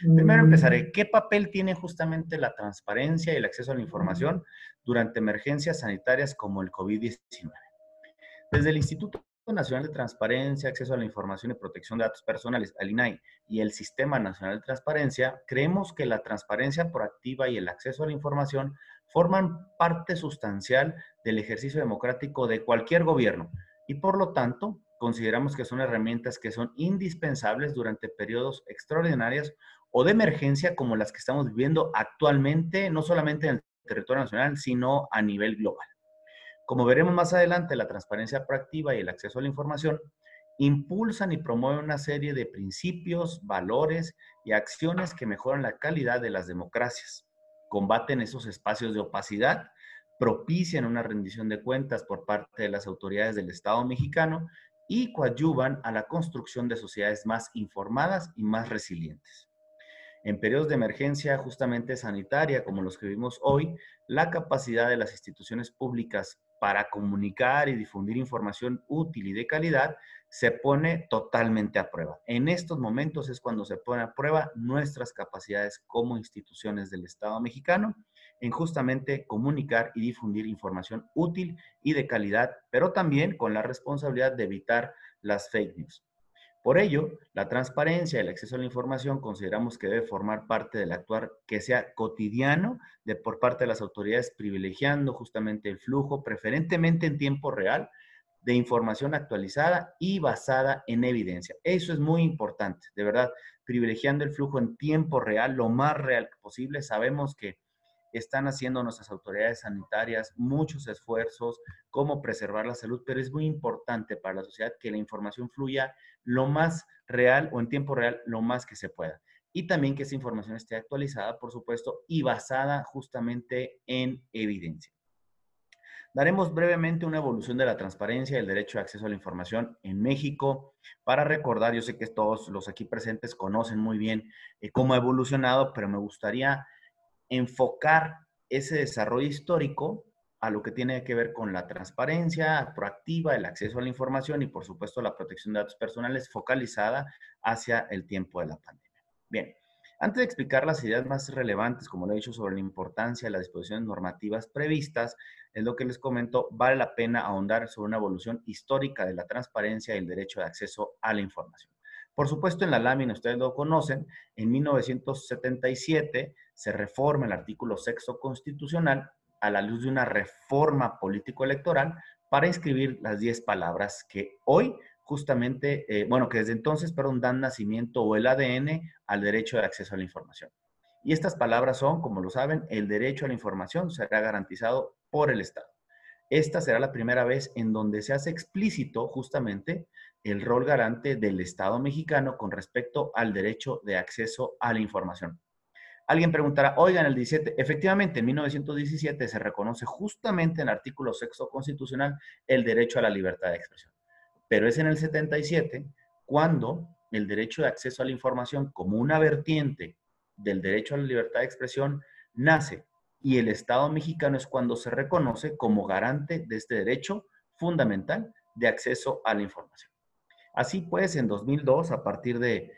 Primero empezaré. ¿Qué papel tiene justamente la transparencia y el acceso a la información durante emergencias sanitarias como el COVID-19? Desde el Instituto Nacional de Transparencia, Acceso a la Información y Protección de Datos Personales, al INAI, y el Sistema Nacional de Transparencia, creemos que la transparencia proactiva y el acceso a la información forman parte sustancial del ejercicio democrático de cualquier gobierno y por lo tanto consideramos que son herramientas que son indispensables durante periodos extraordinarios o de emergencia como las que estamos viviendo actualmente, no solamente en el territorio nacional, sino a nivel global. Como veremos más adelante, la transparencia proactiva y el acceso a la información impulsan y promueven una serie de principios, valores y acciones que mejoran la calidad de las democracias, combaten esos espacios de opacidad, propician una rendición de cuentas por parte de las autoridades del Estado mexicano y coadyuvan a la construcción de sociedades más informadas y más resilientes. En periodos de emergencia justamente sanitaria, como los que vivimos hoy, la capacidad de las instituciones públicas para comunicar y difundir información útil y de calidad se pone totalmente a prueba. En estos momentos es cuando se pone a prueba nuestras capacidades como instituciones del Estado mexicano en justamente comunicar y difundir información útil y de calidad, pero también con la responsabilidad de evitar las fake news. Por ello, la transparencia y el acceso a la información consideramos que debe formar parte del actuar que sea cotidiano por parte de las autoridades, privilegiando justamente el flujo, preferentemente en tiempo real, de información actualizada y basada en evidencia. Eso es muy importante, de verdad, privilegiando el flujo en tiempo real, lo más real posible. Sabemos que están haciendo nuestras autoridades sanitarias muchos esfuerzos, cómo preservar la salud, pero es muy importante para la sociedad que la información fluya lo más real o en tiempo real, lo más que se pueda. Y también que esa información esté actualizada, por supuesto, y basada justamente en evidencia. Daremos brevemente una evolución de la transparencia y el derecho de acceso a la información en México para recordar, yo sé que todos los aquí presentes conocen muy bien cómo ha evolucionado, pero me gustaría enfocar ese desarrollo histórico a lo que tiene que ver con la transparencia proactiva, el acceso a la información y, por supuesto, la protección de datos personales focalizada hacia el tiempo de la pandemia. Bien, antes de explicar las ideas más relevantes, como lo he dicho, sobre la importancia de las disposiciones normativas previstas, es lo que les comento, vale la pena ahondar sobre una evolución histórica de la transparencia y el derecho de acceso a la información. Por supuesto, en la lámina, ustedes lo conocen, en 1977 se reforma el artículo sexto constitucional a la luz de una reforma político-electoral para inscribir las 10 palabras que hoy justamente, que desde entonces, perdón, dan nacimiento o el ADN al derecho de acceso a la información. Y estas palabras son, como lo saben, el derecho a la información será garantizado por el Estado. Esta será la primera vez en donde se hace explícito justamente el rol garante del Estado mexicano con respecto al derecho de acceso a la información. Alguien preguntará, oiga, en el 17, efectivamente, en 1917 se reconoce justamente en el artículo sexto constitucional el derecho a la libertad de expresión. Pero es en el 77 cuando el derecho de acceso a la información como una vertiente del derecho a la libertad de expresión nace y el Estado mexicano es cuando se reconoce como garante de este derecho fundamental de acceso a la información. Así pues, en 2002, a partir de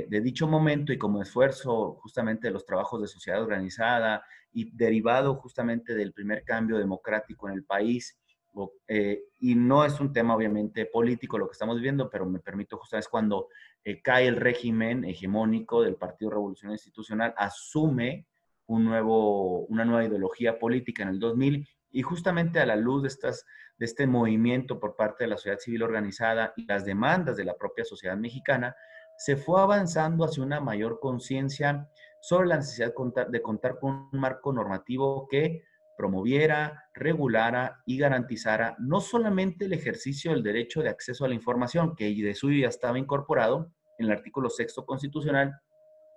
dicho momento y como esfuerzo justamente de los trabajos de sociedad organizada y derivado justamente del primer cambio democrático en el país, y no es un tema obviamente político lo que estamos viendo, pero me permito justamente es cuando cae el régimen hegemónico del Partido Revolucionario Institucional, asume una nueva ideología política en el 2000 y justamente a la luz de este movimiento por parte de la sociedad civil organizada y las demandas de la propia sociedad mexicana, se fue avanzando hacia una mayor conciencia sobre la necesidad de contar con un marco normativo que promoviera, regulara y garantizara no solamente el ejercicio del derecho de acceso a la información, que de suyo ya estaba incorporado en el artículo sexto constitucional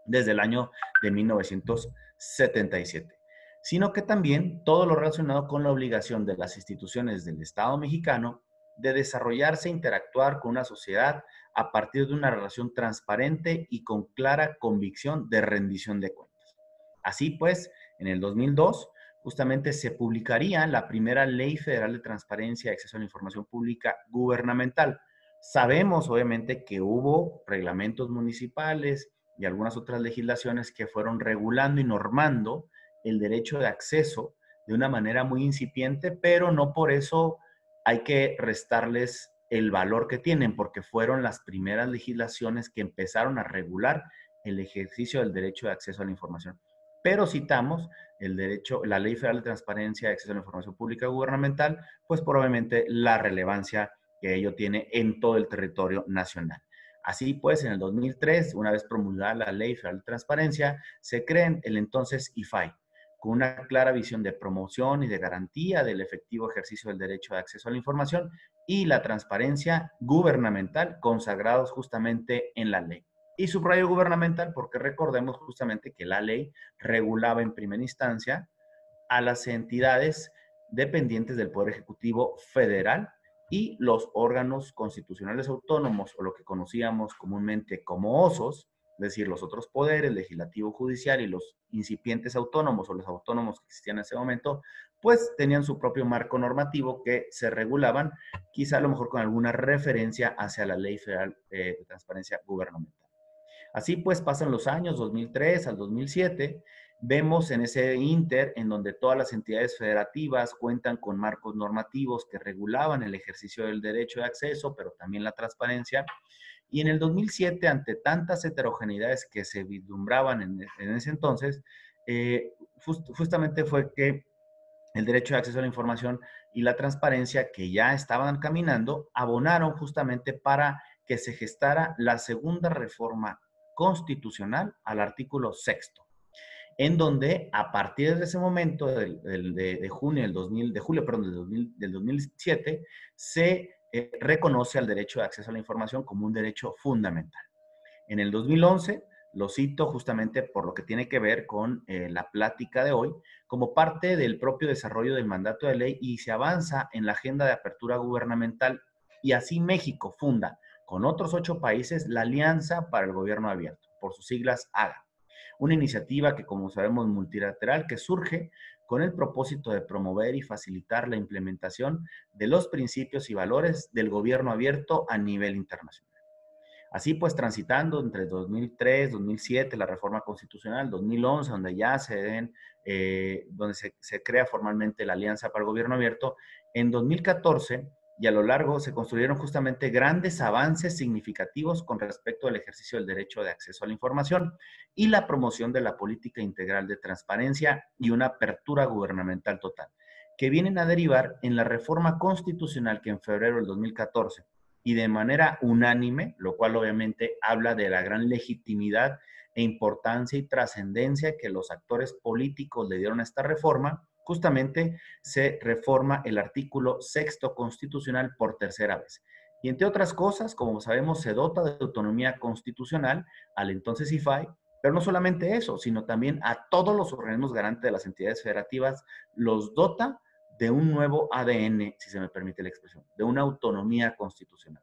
desde el año de 1977, sino que también todo lo relacionado con la obligación de las instituciones del Estado mexicano de desarrollarse e interactuar con una sociedad a partir de una relación transparente y con clara convicción de rendición de cuentas. Así pues, en el 2002, justamente se publicaría la primera Ley Federal de Transparencia y Acceso a la Información Pública Gubernamental. Sabemos, obviamente, que hubo reglamentos municipales, y algunas otras legislaciones que fueron regulando y normando el derecho de acceso de una manera muy incipiente, pero no por eso hay que restarles el valor que tienen, porque fueron las primeras legislaciones que empezaron a regular el ejercicio del derecho de acceso a la información. Pero citamos el derecho, la Ley Federal de Transparencia y Acceso a la Información Pública Gubernamental, pues probablemente la relevancia que ello tiene en todo el territorio nacional. Así pues, en el 2003, una vez promulgada la Ley Federal de Transparencia, se crea el entonces IFAI, con una clara visión de promoción y de garantía del efectivo ejercicio del derecho de acceso a la información y la transparencia gubernamental consagrados justamente en la ley. Y subrayo gubernamental porque recordemos justamente que la ley regulaba en primera instancia a las entidades dependientes del Poder Ejecutivo Federal y los órganos constitucionales autónomos, o lo que conocíamos comúnmente como OSOS, es decir, los otros poderes, legislativo, judicial y los incipientes autónomos o los autónomos que existían en ese momento, pues tenían su propio marco normativo que se regulaban, quizá a lo mejor con alguna referencia hacia la Ley Federal de Transparencia Gubernamental. Así pues pasan los años 2003 al 2007, vemos en ese inter en donde todas las entidades federativas cuentan con marcos normativos que regulaban el ejercicio del derecho de acceso, pero también la transparencia. Y en el 2007, ante tantas heterogeneidades que se vislumbraban en ese entonces, justamente fue que el derecho de acceso a la información y la transparencia que ya estaban caminando, abonaron justamente para que se gestara la segunda reforma constitucional al artículo sexto, en donde a partir de ese momento, de junio del 2000, de julio, perdón, del 2007, se reconoce al derecho de acceso a la información como un derecho fundamental. En el 2011, lo cito justamente por lo que tiene que ver con la plática de hoy, como parte del propio desarrollo del mandato de ley y se avanza en la agenda de apertura gubernamental y así México funda con otros 8 países la Alianza para el Gobierno Abierto, por sus siglas AGA. Una iniciativa que, como sabemos, multilateral que surge con el propósito de promover y facilitar la implementación de los principios y valores del gobierno abierto a nivel internacional. Así pues, transitando entre 2003, 2007, la reforma constitucional, 2011, donde ya donde se crea formalmente la Alianza para el Gobierno Abierto, en 2014 y a lo largo se construyeron justamente grandes avances significativos con respecto al ejercicio del derecho de acceso a la información y la promoción de la política integral de transparencia y una apertura gubernamental total, que vienen a derivar en la reforma constitucional que en febrero del 2014 y de manera unánime, lo cual obviamente habla de la gran legitimidad e importancia y trascendencia que los actores políticos le dieron a esta reforma, justamente se reforma el artículo sexto constitucional por tercera vez. Y entre otras cosas, como sabemos, se dota de autonomía constitucional al entonces IFAI, pero no solamente eso, sino también a todos los organismos garantes de las entidades federativas, los dota de un nuevo ADN, si se me permite la expresión, de una autonomía constitucional.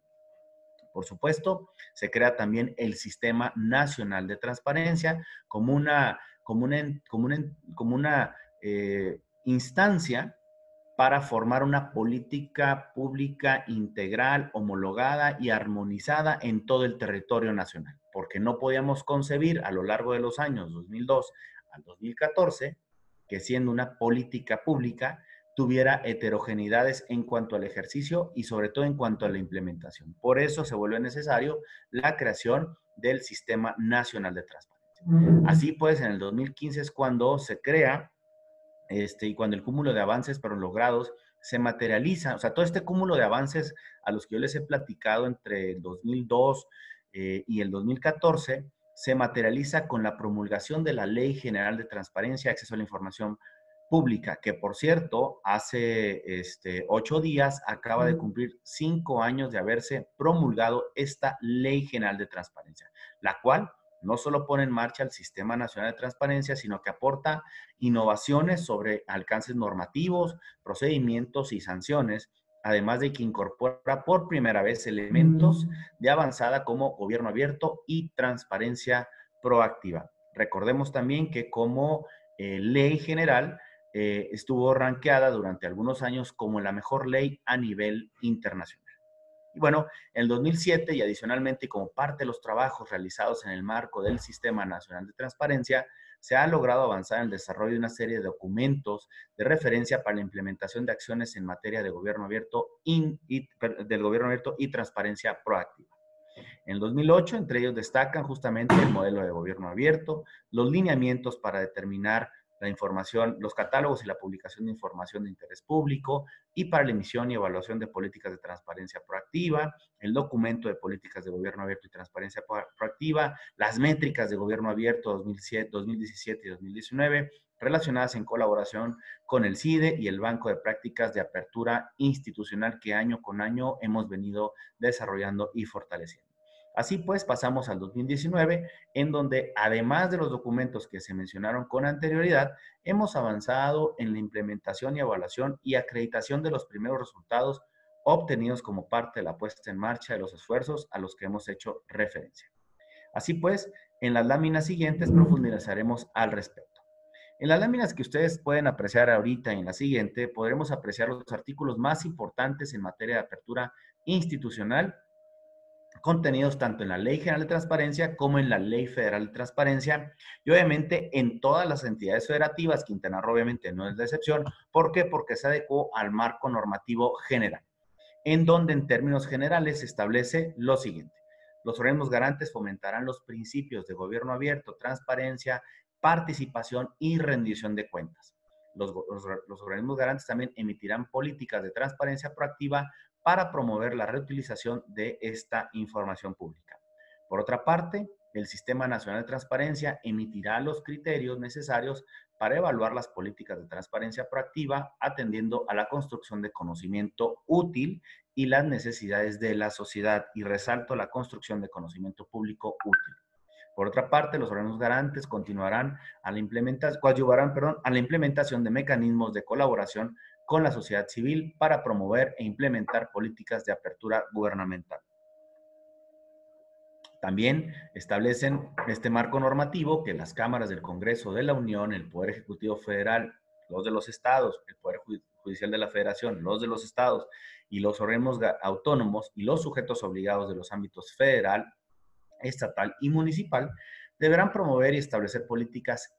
Por supuesto, se crea también el Sistema Nacional de Transparencia como una instancia para formar una política pública integral, homologada y armonizada en todo el territorio nacional, porque no podíamos concebir a lo largo de los años 2002 al 2014 que siendo una política pública tuviera heterogeneidades en cuanto al ejercicio y sobre todo en cuanto a la implementación. Por eso se vuelve necesario la creación del Sistema Nacional de Transparencia. Así pues, en el 2015 es cuando se crea y cuando el cúmulo de avances pero logrados se materializa, o sea, todo este cúmulo de avances a los que yo les he platicado entre el 2002 y el 2014 se materializa con la promulgación de la Ley General de Transparencia y Acceso a la Información Pública, que por cierto, hace 8 días acaba de cumplir 5 años de haberse promulgado esta Ley General de Transparencia, la cual no solo pone en marcha el Sistema Nacional de Transparencia, sino que aporta innovaciones sobre alcances normativos, procedimientos y sanciones, además de que incorpora por primera vez elementos de avanzada como gobierno abierto y transparencia proactiva. Recordemos también que como ley general estuvo rankeada durante algunos años como la mejor ley a nivel internacional. Y bueno, en el 2007 y adicionalmente como parte de los trabajos realizados en el marco del Sistema Nacional de Transparencia, se ha logrado avanzar en el desarrollo de una serie de documentos de referencia para la implementación de acciones en materia de gobierno abierto del gobierno abierto y transparencia proactiva. En el 2008, entre ellos destacan justamente el modelo de gobierno abierto, los lineamientos para determinar la información, los catálogos y la publicación de información de interés público y para la emisión y evaluación de políticas de transparencia proactiva, el documento de políticas de gobierno abierto y transparencia proactiva, las métricas de gobierno abierto 2017 y 2019, relacionadas en colaboración con el CIDE y el Banco de Prácticas de Apertura Institucional que año con año hemos venido desarrollando y fortaleciendo. Así pues, pasamos al 2019, en donde, además de los documentos que se mencionaron con anterioridad, hemos avanzado en la implementación y evaluación y acreditación de los primeros resultados obtenidos como parte de la puesta en marcha de los esfuerzos a los que hemos hecho referencia. Así pues, en las láminas siguientes profundizaremos al respecto. En las láminas que ustedes pueden apreciar ahorita y en la siguiente, podremos apreciar los artículos más importantes en materia de apertura institucional contenidos tanto en la Ley General de Transparencia como en la Ley Federal de Transparencia y obviamente en todas las entidades federativas. Quintana Roo obviamente no es la excepción. ¿Por qué? Porque se adecuó al marco normativo general, en donde en términos generales se establece lo siguiente. Los organismos garantes fomentarán los principios de gobierno abierto, transparencia, participación y rendición de cuentas. Los organismos garantes también emitirán políticas de transparencia proactiva para promover la reutilización de esta información pública. Por otra parte, el Sistema Nacional de Transparencia emitirá los criterios necesarios para evaluar las políticas de transparencia proactiva, atendiendo a la construcción de conocimiento útil y las necesidades de la sociedad. Y resalto la construcción de conocimiento público útil. Por otra parte, los organismos garantes continuarán coadyuvarán a la implementación de mecanismos de colaboración con la sociedad civil para promover e implementar políticas de apertura gubernamental. También establecen este marco normativo que las cámaras del Congreso de la Unión, el Poder Ejecutivo Federal, los de los estados, el Poder Judicial de la Federación, los de los estados y los organismos autónomos y los sujetos obligados de los ámbitos federal, estatal y municipal deberán promover y establecer políticas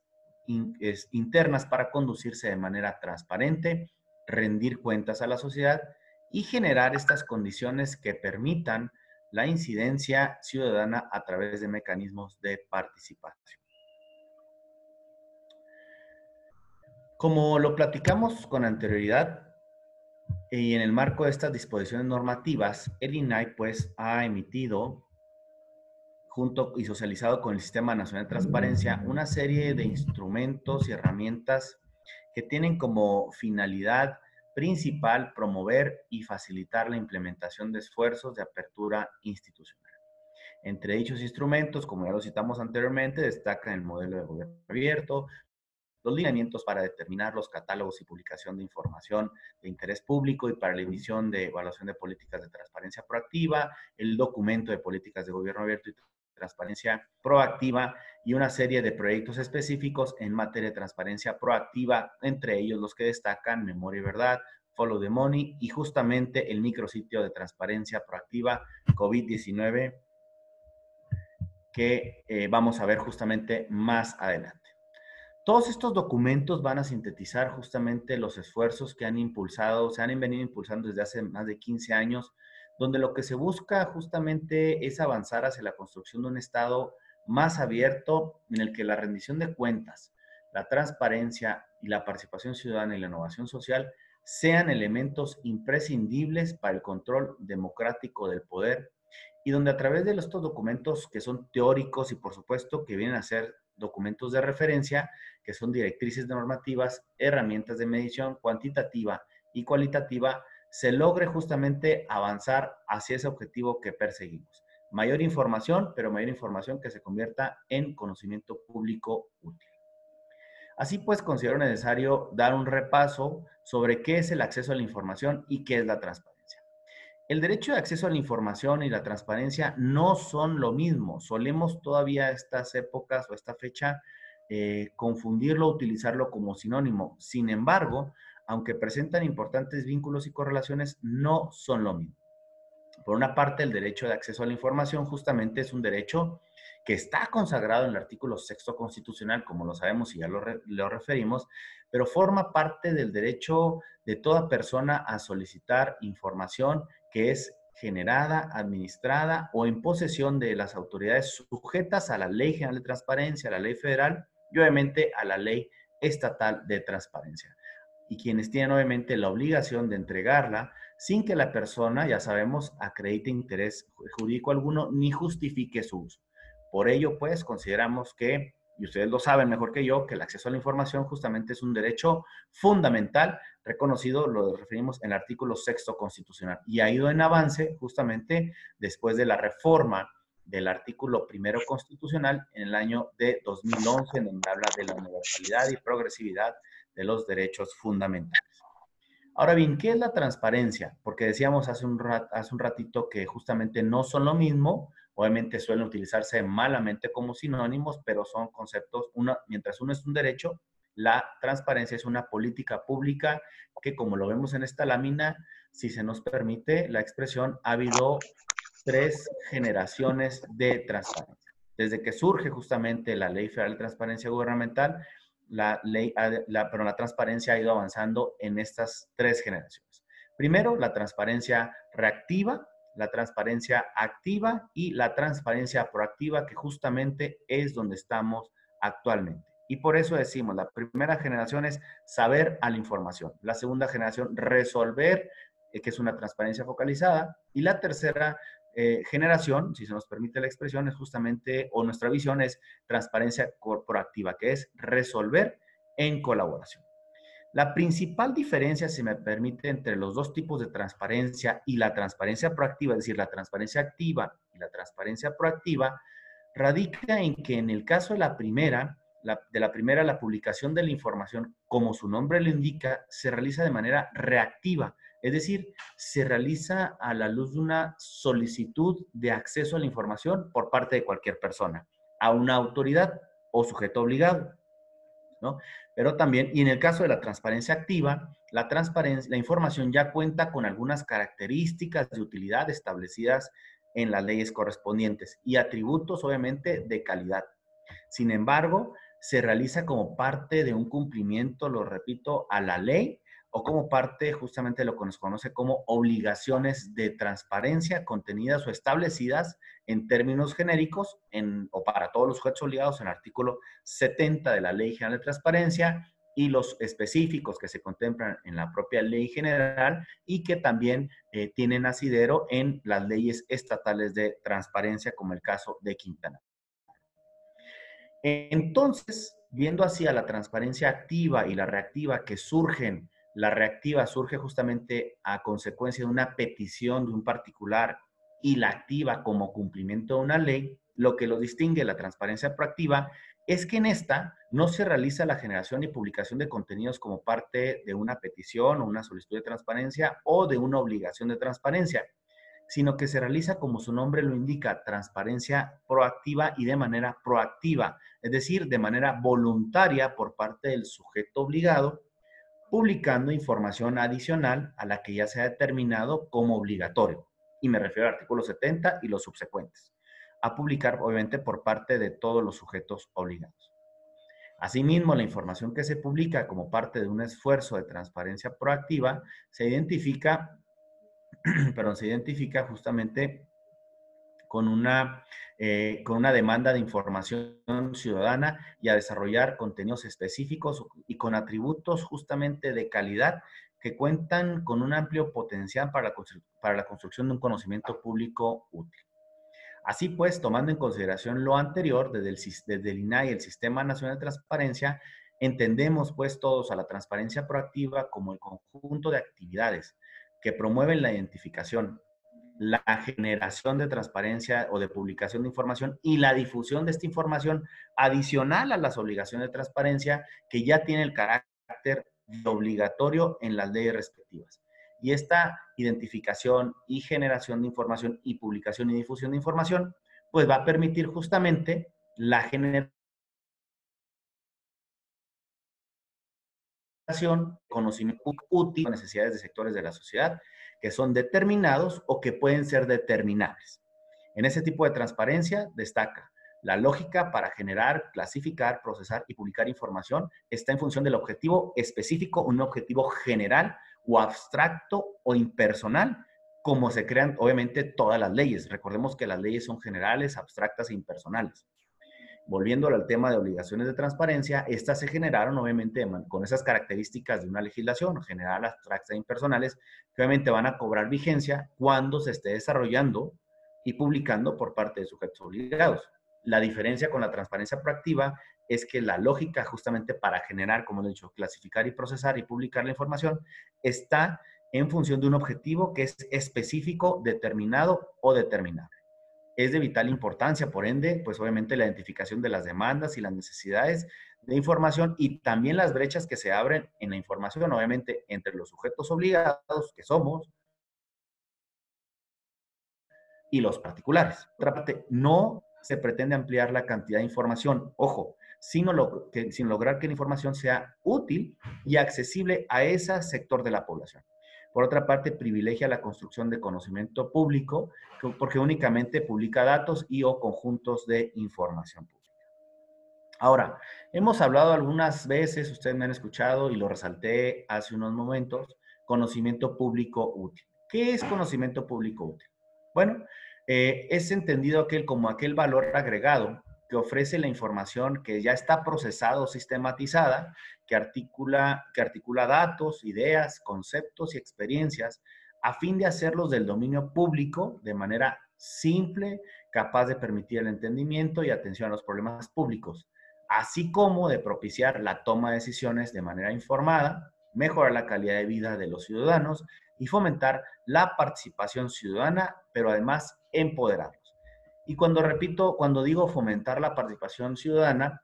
internas para conducirse de manera transparente, rendir cuentas a la sociedad y generar estas condiciones que permitan la incidencia ciudadana a través de mecanismos de participación. Como lo platicamos con anterioridad, y en el marco de estas disposiciones normativas, el INAI pues ha emitido junto y socializado con el Sistema Nacional de Transparencia, una serie de instrumentos y herramientas que tienen como finalidad principal promover y facilitar la implementación de esfuerzos de apertura institucional. Entre dichos instrumentos, como ya lo citamos anteriormente, destacan el modelo de gobierno abierto, los lineamientos para determinar los catálogos y publicación de información de interés público y para la emisión de evaluación de políticas de transparencia proactiva, el documento de políticas de gobierno abierto y transparencia proactiva y una serie de proyectos específicos en materia de transparencia proactiva, entre ellos los que destacan Memoria y Verdad, Follow the Money y justamente el micrositio de transparencia proactiva COVID-19 que vamos a ver justamente más adelante. Todos estos documentos van a sintetizar justamente los esfuerzos que han impulsado, se han venido impulsando desde hace más de 15 años, donde lo que se busca justamente es avanzar hacia la construcción de un Estado más abierto en el que la rendición de cuentas, la transparencia y la participación ciudadana y la innovación social sean elementos imprescindibles para el control democrático del poder y donde a través de estos documentos que son teóricos y por supuesto que vienen a ser documentos de referencia, que son directrices normativas, herramientas de medición cuantitativa y cualitativa, se logre justamente avanzar hacia ese objetivo que perseguimos. Mayor información, pero mayor información que se convierta en conocimiento público útil. Así pues, considero necesario dar un repaso sobre qué es el acceso a la información y qué es la transparencia. El derecho de acceso a la información y la transparencia no son lo mismo. Solemos todavía estas épocas o esta fecha confundirlo, utilizarlo como sinónimo. Sin embargo, aunque presentan importantes vínculos y correlaciones, no son lo mismo. Por una parte, el derecho de acceso a la información justamente es un derecho que está consagrado en el artículo sexto constitucional, como lo sabemos y ya lo referimos, pero forma parte del derecho de toda persona a solicitar información que es generada, administrada o en posesión de las autoridades sujetas a la Ley General de Transparencia, a la Ley Federal y obviamente a la Ley Estatal de Transparencia. Y quienes tienen obviamente la obligación de entregarla sin que la persona, ya sabemos, acredite interés jurídico alguno ni justifique su uso. Por ello, pues, consideramos que, y ustedes lo saben mejor que yo, que el acceso a la información justamente es un derecho fundamental reconocido, lo referimos en el artículo sexto constitucional, y ha ido en avance justamente después de la reforma del artículo primero constitucional en el año de 2011, en donde habla de la universalidad y progresividad de los derechos fundamentales. Ahora bien, ¿qué es la transparencia? Porque decíamos hace un ratito que justamente no son lo mismo, obviamente suelen utilizarse malamente como sinónimos, pero son conceptos, mientras uno es un derecho, la transparencia es una política pública que, como lo vemos en esta lámina, si se nos permite la expresión, ha habido 3 generaciones de transparencia. Desde que surge justamente la Ley Federal de Transparencia Gubernamental, la transparencia ha ido avanzando en estas 3 generaciones. Primero, la transparencia reactiva, la transparencia activa y la transparencia proactiva, que justamente es donde estamos actualmente. Y por eso decimos, la primera generación es saber a la información. La segunda generación, resolver, que es una transparencia focalizada. Y la tercera generación, si se nos permite la expresión, es justamente, o nuestra visión es transparencia corporativa, que es resolver en colaboración. La principal diferencia, si me permite, entre los dos tipos de transparencia y la transparencia proactiva, es decir, la transparencia activa y la transparencia proactiva, radica en que en el caso de la primera, la publicación de la información, como su nombre lo indica, se realiza de manera reactiva, es decir, se realiza a la luz de una solicitud de acceso a la información por parte de cualquier persona, a una autoridad o sujeto obligado, ¿no? Pero también, y en el caso de la transparencia activa, la información ya cuenta con algunas características de utilidad establecidas en las leyes correspondientes y atributos, obviamente, de calidad. Sin embargo, se realiza como parte de un cumplimiento, lo repito, a la ley o como parte justamente de lo que nos conoce como obligaciones de transparencia contenidas o establecidas en términos genéricos o para todos los sujetos obligados en el artículo 70 de la Ley General de Transparencia y los específicos que se contemplan en la propia ley general y que también tienen asidero en las leyes estatales de transparencia, como el caso de Quintana. Entonces, viendo hacia la transparencia activa y la reactiva que surgen, la reactiva surge justamente a consecuencia de una petición de un particular y la activa como cumplimiento de una ley, lo que lo distingue de la transparencia proactiva es que en esta no se realiza la generación y publicación de contenidos como parte de una petición o una solicitud de transparencia o de una obligación de transparencia, sino que se realiza, como su nombre lo indica, transparencia proactiva y de manera proactiva, es decir, de manera voluntaria por parte del sujeto obligado, publicando información adicional a la que ya se ha determinado como obligatorio. Y me refiero al artículo 70 y los subsecuentes, a publicar obviamente por parte de todos los sujetos obligados. Asimismo, la información que se publica como parte de un esfuerzo de transparencia proactiva se identifica justamente con una demanda de información ciudadana y a desarrollar contenidos específicos y con atributos justamente de calidad que cuentan con un amplio potencial para la construcción de un conocimiento público útil. Así pues, tomando en consideración lo anterior, desde el INAI, el Sistema Nacional de Transparencia, entendemos pues todos a la transparencia proactiva como el conjunto de actividades que promueven la identificación, la generación de transparencia o de publicación de información y la difusión de esta información adicional a las obligaciones de transparencia que ya tiene el carácter obligatorio en las leyes respectivas. Y esta identificación y generación de información y publicación y difusión de información, pues va a permitir justamente la generación, conocimiento útil, necesidades de sectores de la sociedad que son determinados o que pueden ser determinables. En ese tipo de transparencia destaca la lógica para generar, clasificar, procesar y publicar información está en función del objetivo específico, un objetivo general o abstracto o impersonal, como se crean obviamente todas las leyes. Recordemos que las leyes son generales, abstractas e impersonales. Volviendo al tema de obligaciones de transparencia, estas se generaron obviamente con esas características de una legislación general, abstracta e impersonales, que obviamente van a cobrar vigencia cuando se esté desarrollando y publicando por parte de sujetos obligados. La diferencia con la transparencia proactiva es que la lógica justamente para generar, como he dicho, clasificar y procesar y publicar la información está en función de un objetivo que es específico, determinado o determinable. Es de vital importancia, por ende, pues obviamente la identificación de las demandas y las necesidades de información y también las brechas que se abren en la información, obviamente entre los sujetos obligados que somos y los particulares. Por otra parte, no se pretende ampliar la cantidad de información, ojo, sin lograr que la información sea útil y accesible a ese sector de la población. Por otra parte, privilegia la construcción de conocimiento público porque únicamente publica datos y o conjuntos de información pública. Ahora, hemos hablado algunas veces, ustedes me han escuchado y lo resalté hace unos momentos, conocimiento público útil. ¿Qué es conocimiento público útil? Bueno, es entendido como aquel valor agregado que ofrece la información que ya está procesada o sistematizada, que articula datos, ideas, conceptos y experiencias a fin de hacerlos del dominio público de manera simple, capaz de permitir el entendimiento y atención a los problemas públicos, así como de propiciar la toma de decisiones de manera informada, mejorar la calidad de vida de los ciudadanos y fomentar la participación ciudadana, pero además empoderarlos. Y cuando digo fomentar la participación ciudadana,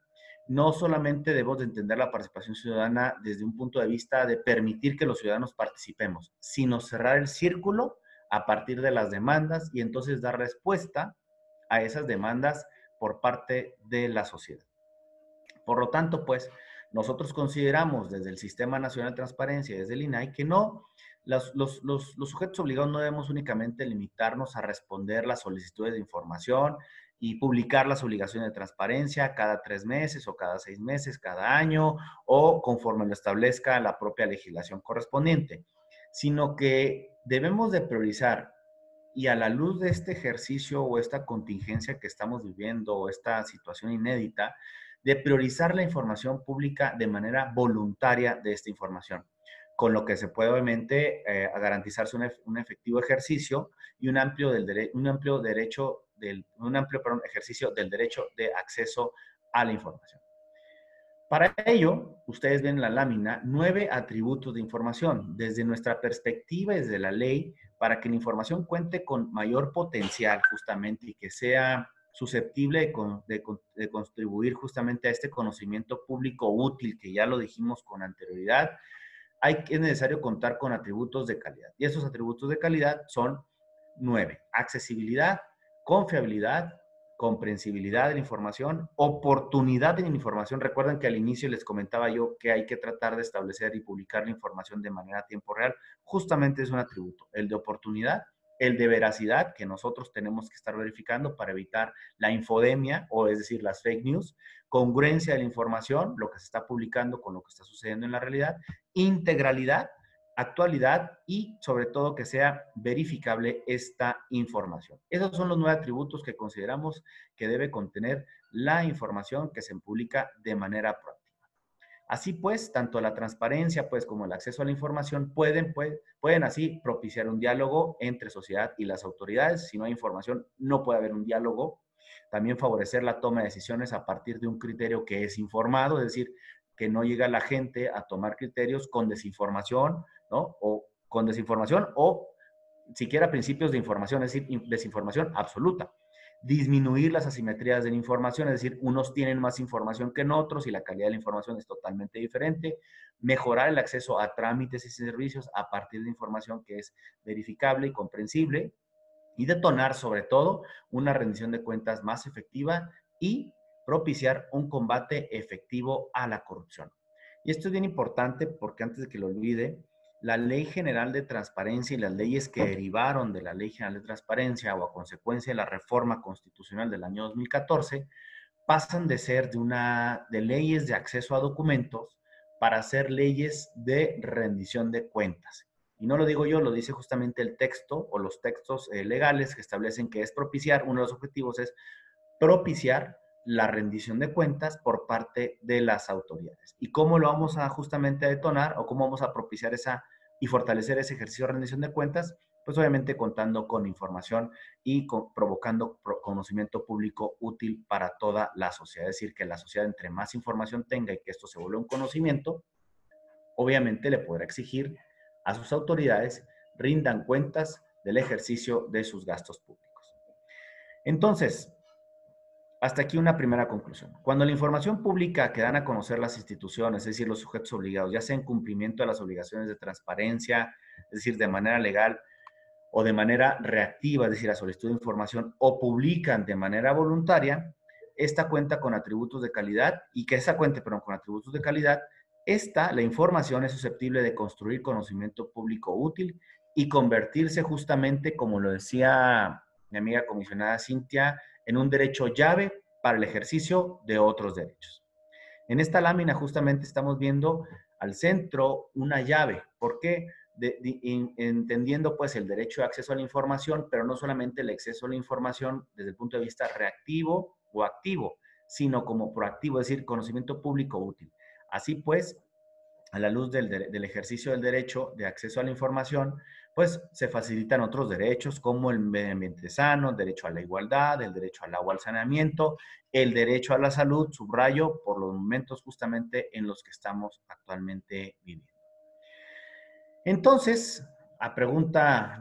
no solamente debemos de entender la participación ciudadana desde un punto de vista de permitir que los ciudadanos participemos, sino cerrar el círculo a partir de las demandas y entonces dar respuesta a esas demandas por parte de la sociedad. Por lo tanto, pues, nosotros consideramos desde el Sistema Nacional de Transparencia y desde el INAI que no, los sujetos obligados no debemos únicamente limitarnos a responder las solicitudes de información y publicar las obligaciones de transparencia cada 3 meses o cada 6 meses, cada año o conforme lo establezca la propia legislación correspondiente, sino que debemos de priorizar y a la luz de este ejercicio o esta contingencia que estamos viviendo o esta situación inédita, de priorizar la información pública de manera voluntaria de esta información, con lo que se puede obviamente garantizarse un efectivo ejercicio y un amplio ejercicio del derecho de acceso a la información. Para ello, ustedes ven en la lámina 9 atributos de información desde nuestra perspectiva, desde la ley, para que la información cuente con mayor potencial justamente y que sea susceptible de contribuir justamente a este conocimiento público útil, que ya lo dijimos con anterioridad. Es necesario contar con atributos de calidad. Y esos atributos de calidad son 9. Accesibilidad, confiabilidad, comprensibilidad de la información, oportunidad de la información. Recuerden que al inicio les comentaba yo que hay que tratar de establecer y publicar la información de manera a tiempo real. Justamente es un atributo, el de oportunidad, el de veracidad, que nosotros tenemos que estar verificando para evitar la infodemia, o es decir, las fake news, congruencia de la información, lo que se está publicando con lo que está sucediendo en la realidad, integralidad, actualidad y sobre todo que sea verificable esta información. Esos son los 9 atributos que consideramos que debe contener la información que se publica de manera proactiva. Así pues, tanto la transparencia pues, como el acceso a la información pueden así propiciar un diálogo entre sociedad y las autoridades. Si no hay información, no puede haber un diálogo. También favorecer la toma de decisiones a partir de un criterio que es informado, es decir, que no llega la gente a tomar criterios con desinformación, ¿no? O con desinformación o siquiera principios de información, es decir, desinformación absoluta. Disminuir las asimetrías de la información, es decir, unos tienen más información que en otros y la calidad de la información es totalmente diferente. Mejorar el acceso a trámites y servicios a partir de información que es verificable y comprensible. Y detonar, sobre todo, una rendición de cuentas más efectiva y propiciar un combate efectivo a la corrupción. Y esto es bien importante porque antes de que lo olvide, la Ley General de Transparencia y las leyes que derivaron de la Ley General de Transparencia o a consecuencia de la reforma constitucional del año 2014 pasan de ser de leyes de acceso a documentos para ser leyes de rendición de cuentas. Y no lo digo yo, lo dice justamente el texto o los textos legales que establecen que es propiciar, uno de los objetivos es propiciar la rendición de cuentas por parte de las autoridades. ¿Y cómo lo vamos a justamente a detonar o cómo vamos a propiciar esa y fortalecer ese ejercicio de rendición de cuentas? Pues obviamente contando con información y provocando conocimiento público útil para toda la sociedad. Es decir, que la sociedad entre más información tenga y que esto se vuelva un conocimiento, obviamente le podrá exigir a sus autoridades rindan cuentas del ejercicio de sus gastos públicos. Entonces, hasta aquí una primera conclusión. Cuando la información pública que dan a conocer las instituciones, es decir, los sujetos obligados, ya sea en cumplimiento de las obligaciones de transparencia, es decir, de manera legal o de manera reactiva, es decir, a solicitud de información, o publican de manera voluntaria, esta cuenta con atributos de calidad y que esa cuenta, perdón, con atributos de calidad, la información es susceptible de construir conocimiento público útil y convertirse justamente, como lo decía mi amiga comisionada Cintia, en un derecho llave para el ejercicio de otros derechos. En esta lámina justamente estamos viendo al centro una llave. ¿Por qué? Entendiendo pues el derecho de acceso a la información, pero no solamente el acceso a la información desde el punto de vista reactivo o activo, sino como proactivo, es decir, conocimiento público útil. Así pues, a la luz del ejercicio del derecho de acceso a la información, pues se facilitan otros derechos como el medio ambiente sano, el derecho a la igualdad, el derecho al agua, al saneamiento, el derecho a la salud, subrayo, por los momentos justamente en los que estamos actualmente viviendo. Entonces,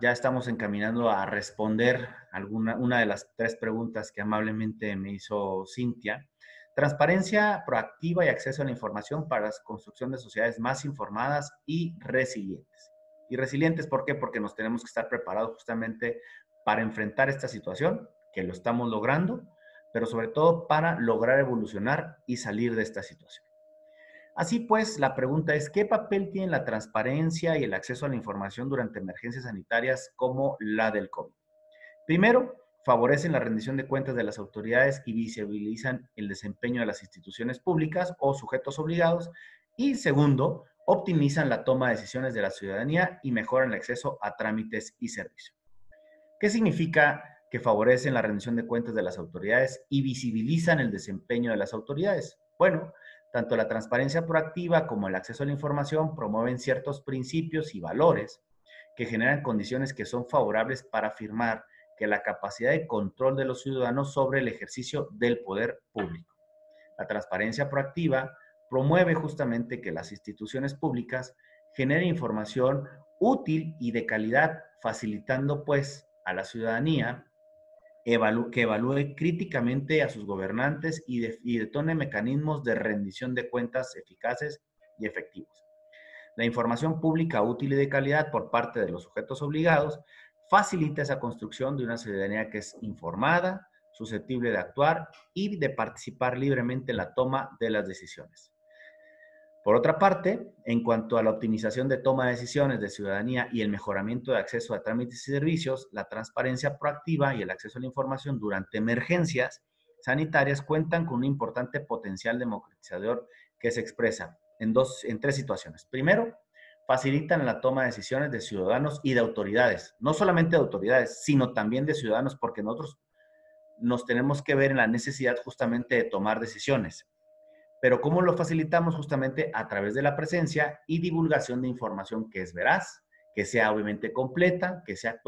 ya estamos encaminando a responder una de las tres preguntas que amablemente me hizo Cintia. Transparencia proactiva y acceso a la información para la construcción de sociedades más informadas y resilientes. ¿Y resilientes por qué? Porque nos tenemos que estar preparados justamente para enfrentar esta situación, que lo estamos logrando, pero sobre todo para lograr evolucionar y salir de esta situación. Así pues, la pregunta es, ¿qué papel tiene la transparencia y el acceso a la información durante emergencias sanitarias como la del COVID? Primero, favorecen la rendición de cuentas de las autoridades y visibilizan el desempeño de las instituciones públicas o sujetos obligados. Y segundo, optimizan la toma de decisiones de la ciudadanía y mejoran el acceso a trámites y servicios. ¿Qué significa que favorecen la rendición de cuentas de las autoridades y visibilizan el desempeño de las autoridades? Bueno, tanto la transparencia proactiva como el acceso a la información promueven ciertos principios y valores que generan condiciones que son favorables para afirmar que la capacidad de control de los ciudadanos sobre el ejercicio del poder público. La transparencia proactiva promueve justamente que las instituciones públicas generen información útil y de calidad, facilitando pues a la ciudadanía que evalúe críticamente a sus gobernantes y detone mecanismos de rendición de cuentas eficaces y efectivos. La información pública útil y de calidad por parte de los sujetos obligados facilita esa construcción de una ciudadanía que es informada, susceptible de actuar y de participar libremente en la toma de las decisiones. Por otra parte, en cuanto a la optimización de toma de decisiones de ciudadanía y el mejoramiento de acceso a trámites y servicios, la transparencia proactiva y el acceso a la información durante emergencias sanitarias cuentan con un importante potencial democratizador que se expresa en tres situaciones. Primero, facilitan la toma de decisiones de ciudadanos y de autoridades, no solamente de autoridades, sino también de ciudadanos, porque nosotros nos tenemos que ver en la necesidad justamente de tomar decisiones. Pero ¿cómo lo facilitamos? Justamente a través de la presencia y divulgación de información que es veraz, que sea obviamente completa, que sea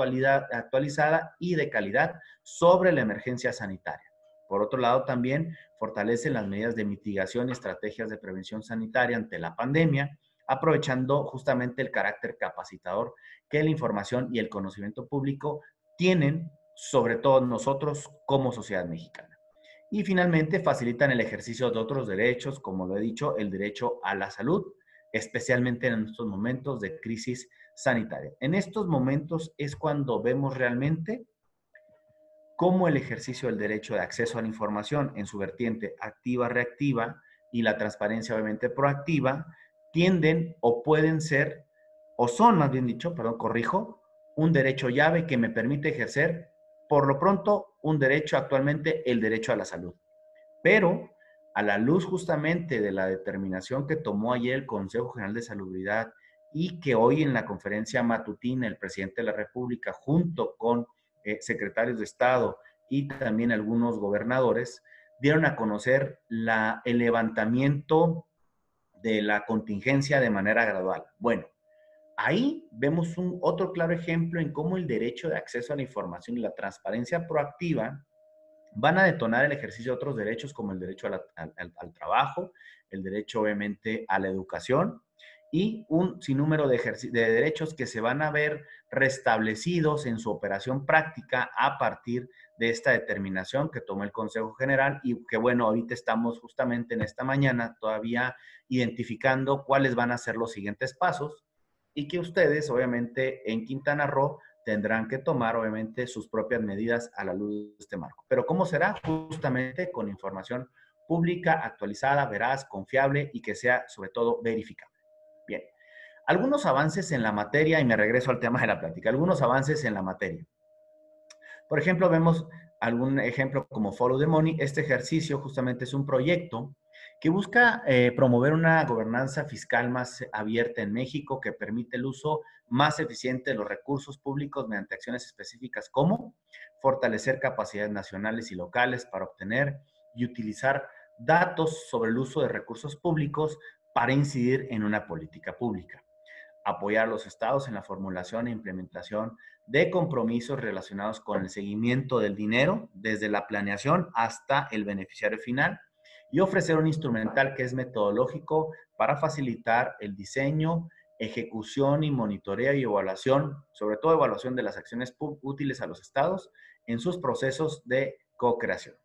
actualizada y de calidad sobre la emergencia sanitaria. Por otro lado, también fortalecen las medidas de mitigación y estrategias de prevención sanitaria ante la pandemia, aprovechando justamente el carácter capacitador que la información y el conocimiento público tienen sobre todo nosotros como sociedad mexicana. Y finalmente facilitan el ejercicio de otros derechos, como lo he dicho, el derecho a la salud, especialmente en estos momentos de crisis sanitaria. En estos momentos es cuando vemos realmente cómo el ejercicio del derecho de acceso a la información en su vertiente activa, reactiva y la transparencia obviamente proactiva tienden o pueden ser o son, más bien dicho, perdón, corrijo, un derecho llave que me permite ejercer, por lo pronto, un derecho actualmente, el derecho a la salud. Pero a la luz justamente de la determinación que tomó ayer el Consejo General de Salubridad y que hoy en la conferencia matutina el presidente de la República, junto con secretarios de Estado y también algunos gobernadores, dieron a conocer el levantamiento de la contingencia de manera gradual. Bueno, ahí vemos otro claro ejemplo en cómo el derecho de acceso a la información y la transparencia proactiva van a detonar el ejercicio de otros derechos como el derecho al trabajo, el derecho obviamente a la educación y un sinnúmero de derechos que se van a ver restablecidos en su operación práctica a partir de esta determinación que tomó el Consejo General y que bueno, ahorita estamos justamente en esta mañana todavía identificando cuáles van a ser los siguientes pasos y que ustedes obviamente en Quintana Roo tendrán que tomar, obviamente, sus propias medidas a la luz de este marco. Pero ¿cómo será? Justamente con información pública, actualizada, veraz, confiable y que sea, sobre todo, verificable. Bien. Algunos avances en la materia, y me regreso al tema de la plática, algunos avances en la materia. Por ejemplo, vemos algún ejemplo como Follow the Money. Este ejercicio justamente es un proyecto que busca promover una gobernanza fiscal más abierta en México que permite el uso más eficiente de los recursos públicos mediante acciones específicas como fortalecer capacidades nacionales y locales para obtener y utilizar datos sobre el uso de recursos públicos para incidir en una política pública, apoyar a los estados en la formulación e implementación de compromisos relacionados con el seguimiento del dinero, desde la planeación hasta el beneficiario final, y ofrecer un instrumental que es metodológico para facilitar el diseño, ejecución y monitoreo y evaluación, sobre todo evaluación de las acciones útiles a los estados en sus procesos de co-creación.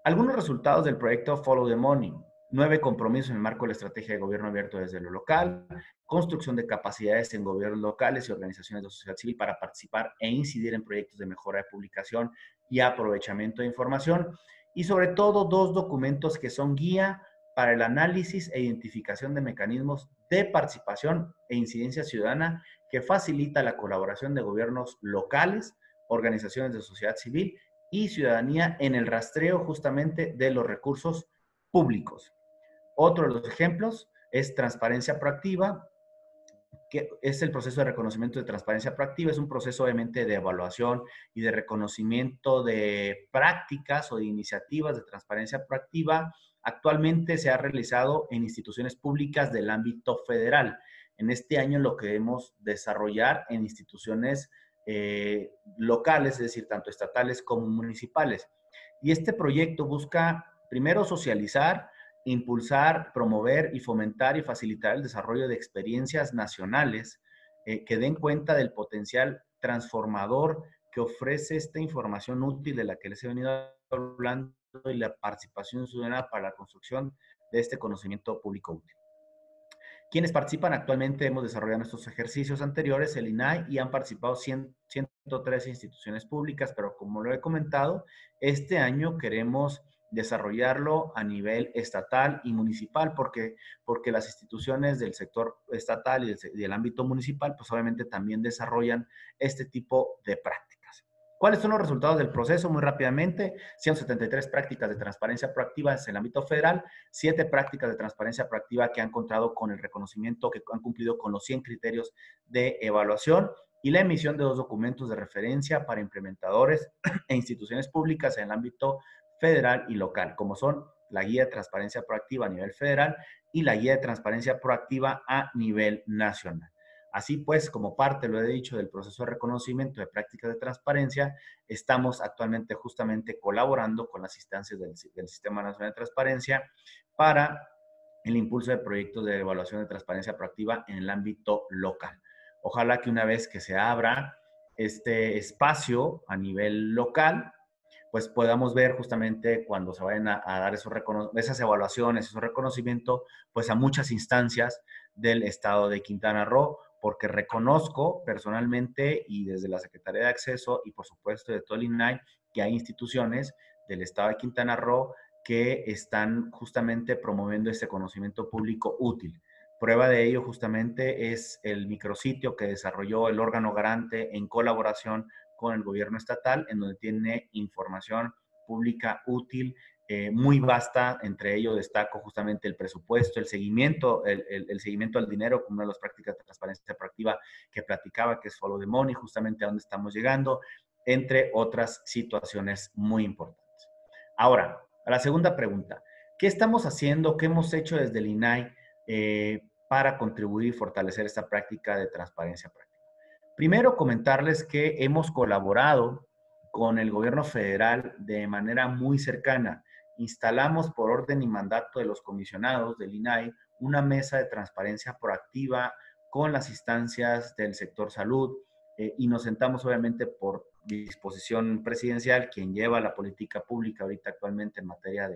Algunos resultados del proyecto Follow the Money. 9 compromisos en el marco de la estrategia de gobierno abierto desde lo local, construcción de capacidades en gobiernos locales y organizaciones de la sociedad civil para participar e incidir en proyectos de mejora de publicación y aprovechamiento de información, y sobre todo 2 documentos que son guía para el análisis e identificación de mecanismos de participación e incidencia ciudadana que facilita la colaboración de gobiernos locales, organizaciones de sociedad civil y ciudadanía en el rastreo justamente de los recursos públicos. Otro de los ejemplos es transparencia proactiva, que es el proceso de reconocimiento de transparencia proactiva. Es un proceso obviamente de evaluación y de reconocimiento de prácticas o de iniciativas de transparencia proactiva. Actualmente se ha realizado en instituciones públicas del ámbito federal. En este año lo queremos desarrollar en instituciones locales, es decir, tanto estatales como municipales. Y este proyecto busca primero socializar, impulsar, promover y fomentar y facilitar el desarrollo de experiencias nacionales que den cuenta del potencial transformador que ofrece esta información útil de la que les he venido hablando y la participación ciudadana para la construcción de este conocimiento público útil. Quienes participan actualmente, hemos desarrollado estos ejercicios anteriores, el INAI, y han participado 103 instituciones públicas, pero como lo he comentado, este año queremos desarrollarlo a nivel estatal y municipal, porque las instituciones del sector estatal y del ámbito municipal, pues obviamente también desarrollan este tipo de prácticas. ¿Cuáles son los resultados del proceso? Muy rápidamente, 173 prácticas de transparencia proactiva en el ámbito federal, 7 prácticas de transparencia proactiva que han contado con el reconocimiento, que han cumplido con los 100 criterios de evaluación y la emisión de 2 documentos de referencia para implementadores e instituciones públicas en el ámbito federal y local, como son la Guía de Transparencia Proactiva a nivel federal y la Guía de Transparencia Proactiva a nivel nacional. Así pues, como parte, lo he dicho, del proceso de reconocimiento de prácticas de transparencia, estamos actualmente justamente colaborando con las instancias del Sistema Nacional de Transparencia para el impulso de proyectos de evaluación de transparencia proactiva en el ámbito local. Ojalá que una vez que se abra este espacio a nivel local, pues podamos ver justamente cuando se vayan a dar esas evaluaciones, esos reconocimientos, pues a muchas instancias del estado de Quintana Roo, porque reconozco personalmente y desde la Secretaría de Acceso y por supuesto de todo el INAI que hay instituciones del estado de Quintana Roo que están justamente promoviendo este conocimiento público útil. Prueba de ello justamente es el micrositio que desarrolló el órgano garante en colaboración con el gobierno estatal, en donde tiene información pública útil, muy vasta. Entre ellos destaco justamente el presupuesto, el seguimiento, el seguimiento al dinero como una de las prácticas de transparencia proactiva que platicaba, que es Follow the Money, justamente a dónde estamos llegando, entre otras situaciones muy importantes. Ahora, a la segunda pregunta, ¿qué estamos haciendo, qué hemos hecho desde el INAI para contribuir y fortalecer esta práctica de transparencia práctica? Primero, comentarles que hemos colaborado con el gobierno federal de manera muy cercana. Instalamos por orden y mandato de los comisionados del INAI una mesa de transparencia proactiva con las instancias del sector salud, y nos sentamos obviamente por disposición presidencial, quien lleva la política pública ahorita actualmente en materia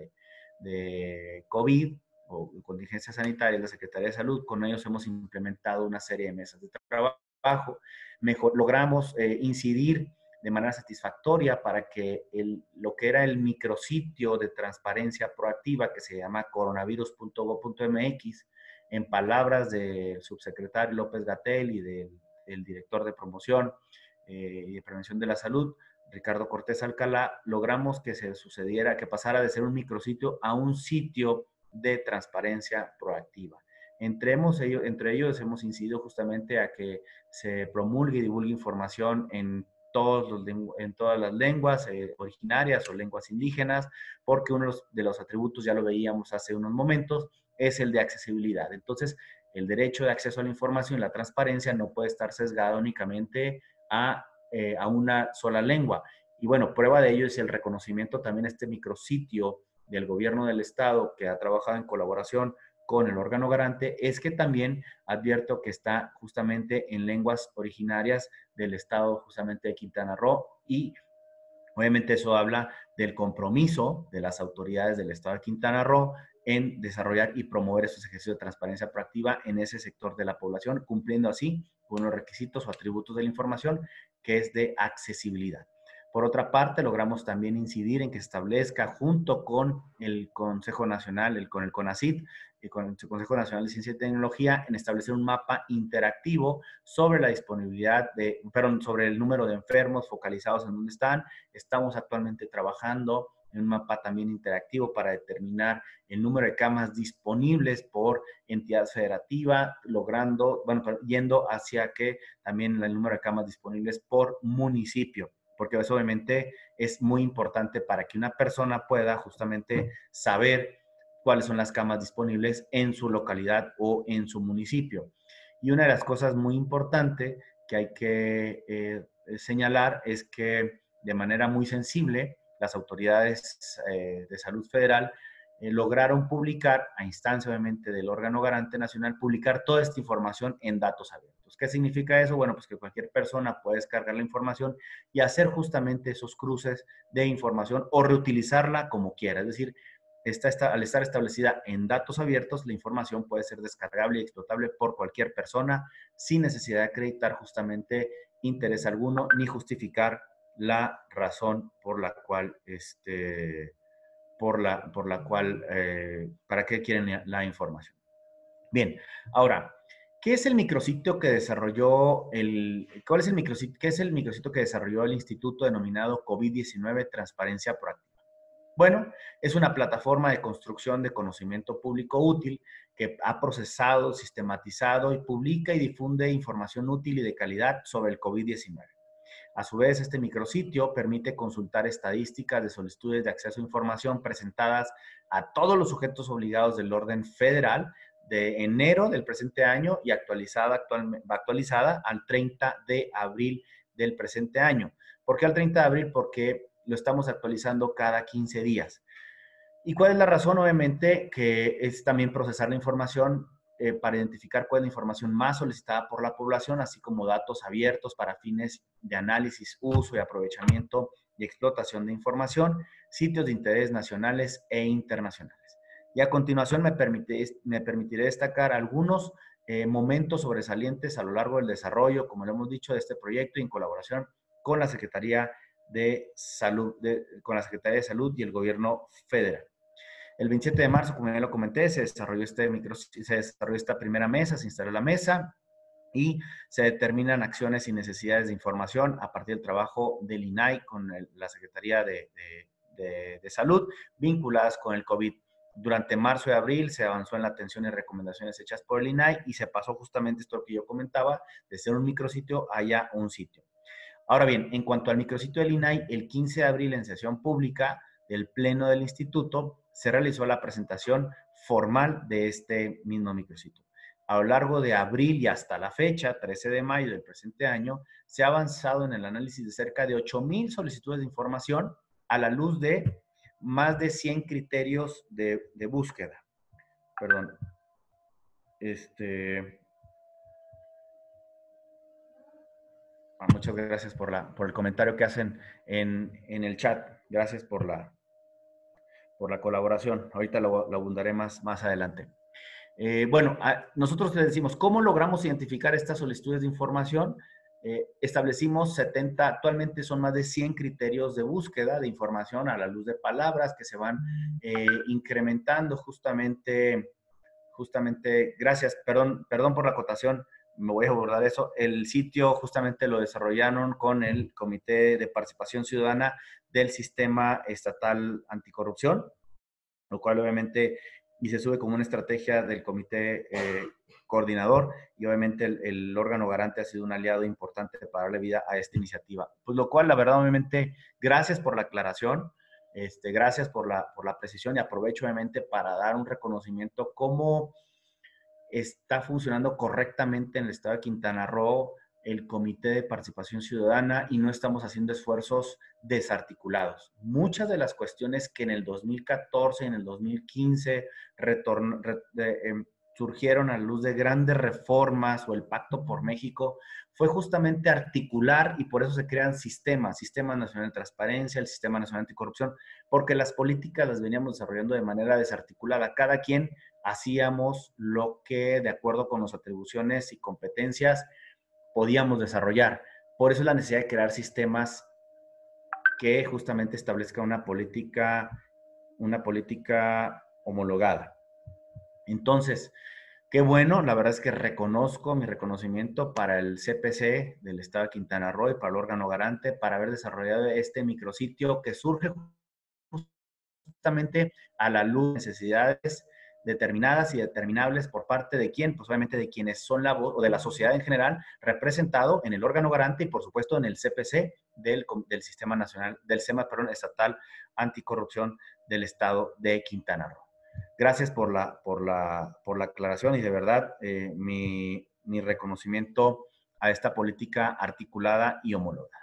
de COVID o contingencia sanitaria, la Secretaría de Salud. Con ellos hemos implementado una serie de mesas de trabajo. Logramos incidir de manera satisfactoria para que lo que era el micrositio de transparencia proactiva, que se llama coronavirus.gov.mx, en palabras del subsecretario López-Gatell y del director de promoción y de prevención de la salud, Ricardo Cortés Alcalá, logramos que se sucediera, que pasara de ser un micrositio a un sitio de transparencia proactiva. Entre ellos hemos incidido justamente a que se promulgue y divulgue información en todas las lenguas originarias o lenguas indígenas, porque uno de los atributos, ya lo veíamos hace unos momentos, es el de accesibilidad. Entonces, el derecho de acceso a la información y la transparencia no puede estar sesgado únicamente a una sola lengua. Y bueno, prueba de ello es el reconocimiento también a este micrositio del gobierno del estado que ha trabajado en colaboración con el órgano garante, es que también advierto que está justamente en lenguas originarias del estado justamente de Quintana Roo, y obviamente eso habla del compromiso de las autoridades del estado de Quintana Roo en desarrollar y promover esos ejercicios de transparencia proactiva en ese sector de la población, cumpliendo así con los requisitos o atributos de la información, que es de accesibilidad. Por otra parte, logramos también incidir en que se establezca junto con el Consejo Nacional, con el CONACYT, y con el Consejo Nacional de Ciencia y Tecnología, en establecer un mapa interactivo sobre la disponibilidad sobre el número de enfermos focalizados en dónde están. Estamos actualmente trabajando en un mapa también interactivo para determinar el número de camas disponibles por entidad federativa, yendo hacia que también el número de camas disponibles por municipio, porque eso obviamente es muy importante para que una persona pueda justamente saber cuáles son las camas disponibles en su localidad o en su municipio. Y una de las cosas muy importantes que hay que señalar es que de manera muy sensible las autoridades de salud federal lograron publicar, a instancia obviamente del órgano garante nacional, publicar toda esta información en datos abiertos. ¿Qué significa eso? Bueno, pues que cualquier persona puede descargar la información y hacer justamente esos cruces de información o reutilizarla como quiera. Es decir, al estar establecida en datos abiertos, la información puede ser descargable y explotable por cualquier persona sin necesidad de acreditar justamente interés alguno ni justificar la razón por la cual, para qué quieren la información. Bien, ahora, ¿qué es el micrositio que desarrolló qué es el micrositio que desarrolló el instituto denominado COVID-19 Transparencia Proactiva? Bueno, es una plataforma de construcción de conocimiento público útil que ha procesado, sistematizado y publica y difunde información útil y de calidad sobre el COVID-19. A su vez, este micrositio permite consultar estadísticas de solicitudes de acceso a información presentadas a todos los sujetos obligados del orden federal de enero del presente año y actualizada al 30 de abril del presente año. ¿Por qué al 30 de abril? Porque lo estamos actualizando cada 15 días. ¿Y cuál es la razón? Obviamente que es también procesar la información para identificar cuál es la información más solicitada por la población, así como datos abiertos para fines de análisis, uso y aprovechamiento y explotación de información, sitios de interés nacionales e internacionales. Y a continuación me permitiré destacar algunos momentos sobresalientes a lo largo del desarrollo, como lo hemos dicho, de este proyecto y en colaboración con la Secretaría de Salud, con la Secretaría de Salud y el Gobierno Federal. El 27 de marzo, como ya lo comenté, se desarrolló esta primera mesa, se instaló la mesa y se determinan acciones y necesidades de información a partir del trabajo del INAI con la Secretaría de Salud vinculadas con el COVID. Durante marzo y abril se avanzó en la atención y recomendaciones hechas por el INAI y se pasó justamente esto que yo comentaba, de ser un micrositio a un sitio. Ahora bien, en cuanto al micrositio del INAI, el 15 de abril en sesión pública del Pleno del Instituto se realizó la presentación formal de este mismo micrositio. A lo largo de abril y hasta la fecha, 13 de mayo del presente año, se ha avanzado en el análisis de cerca de 8,000 solicitudes de información a la luz de más de 100 criterios de búsqueda. Perdón. Muchas gracias por el comentario que hacen en el chat. Gracias por la colaboración. Ahorita lo abundaré más adelante. Bueno, nosotros les decimos, ¿cómo logramos identificar estas solicitudes de información? Establecimos 70, actualmente son más de 100 criterios de búsqueda de información a la luz de palabras que se van incrementando justamente, gracias, perdón por la acotación, me voy a abordar eso. El sitio justamente lo desarrollaron con el Comité de Participación Ciudadana del Sistema Estatal Anticorrupción, lo cual obviamente y se sube como una estrategia del comité coordinador y obviamente el órgano garante ha sido un aliado importante para darle vida a esta iniciativa. Pues lo cual, la verdad, obviamente, gracias por la aclaración, gracias por la precisión y aprovecho obviamente para dar un reconocimiento cómo está funcionando correctamente en el estado de Quintana Roo el Comité de Participación Ciudadana y no estamos haciendo esfuerzos desarticulados. Muchas de las cuestiones que en el 2014 y en el 2015 surgieron a la luz de grandes reformas o el Pacto por México fue justamente articular y por eso se crean sistemas, Sistema Nacional de Transparencia, el Sistema Nacional Anticorrupción, porque las políticas las veníamos desarrollando de manera desarticulada. Cada quien hacíamos lo que, de acuerdo con las atribuciones y competencias, podíamos desarrollar. Por eso es la necesidad de crear sistemas que justamente establezcan una política homologada. Entonces, qué bueno, la verdad es que reconozco mi reconocimiento para el CPC del Estado de Quintana Roo y para el órgano garante para haber desarrollado este micrositio que surge justamente a la luz de necesidades determinadas y determinables por parte de quién, pues obviamente de quienes son la voz o de la sociedad en general, representado en el órgano garante y por supuesto en el CPC del Sistema Nacional, del SEMA, perdón, Estatal Anticorrupción del Estado de Quintana Roo. Gracias por la aclaración y de verdad mi reconocimiento a esta política articulada y homologada.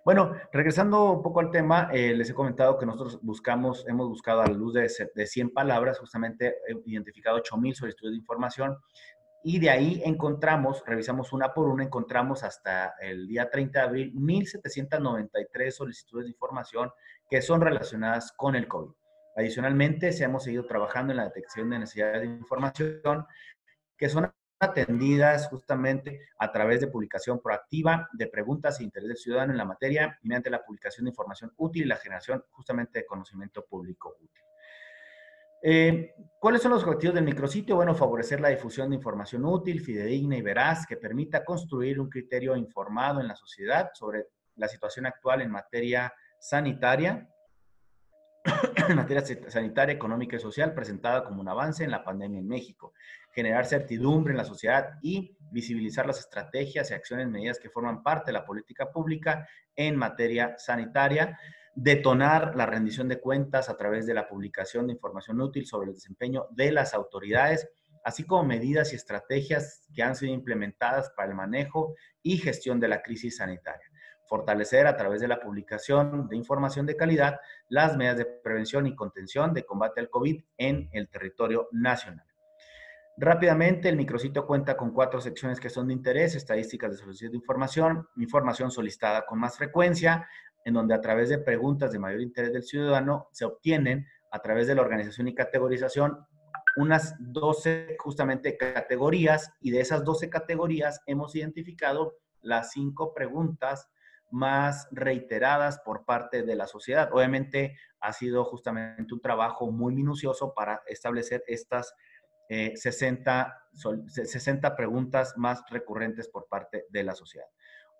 Bueno, regresando un poco al tema, les he comentado que nosotros hemos buscado a la luz de 100 palabras, justamente he identificado 8,000 solicitudes de información y de ahí revisamos una por una, encontramos hasta el día 30 de abril 1,793 solicitudes de información que son relacionadas con el COVID. Adicionalmente, hemos seguido trabajando en la detección de necesidades de información que son atendidas justamente a través de publicación proactiva de preguntas e interés del ciudadano en la materia y mediante la publicación de información útil y la generación justamente de conocimiento público útil. ¿Cuáles son los objetivos del micrositio? Bueno, favorecer la difusión de información útil, fidedigna y veraz que permita construir un criterio informado en la sociedad sobre la situación actual en materia sanitaria, económica y social presentada como un avance en la pandemia en México, generar certidumbre en la sociedad y visibilizar las estrategias y acciones medidas que forman parte de la política pública en materia sanitaria, detonar la rendición de cuentas a través de la publicación de información útil sobre el desempeño de las autoridades, así como medidas y estrategias que han sido implementadas para el manejo y gestión de la crisis sanitaria. Fortalecer a través de la publicación de información de calidad las medidas de prevención y contención de combate al COVID en el territorio nacional. Rápidamente, el micrositio cuenta con 4 secciones que son de interés: estadísticas de solicitud de información, información solicitada con más frecuencia, en donde a través de preguntas de mayor interés del ciudadano se obtienen a través de la organización y categorización unas 12 justamente categorías, y de esas 12 categorías hemos identificado las 5 preguntas más reiteradas por parte de la sociedad. Obviamente ha sido justamente un trabajo muy minucioso para establecer estas 60 preguntas más recurrentes por parte de la sociedad.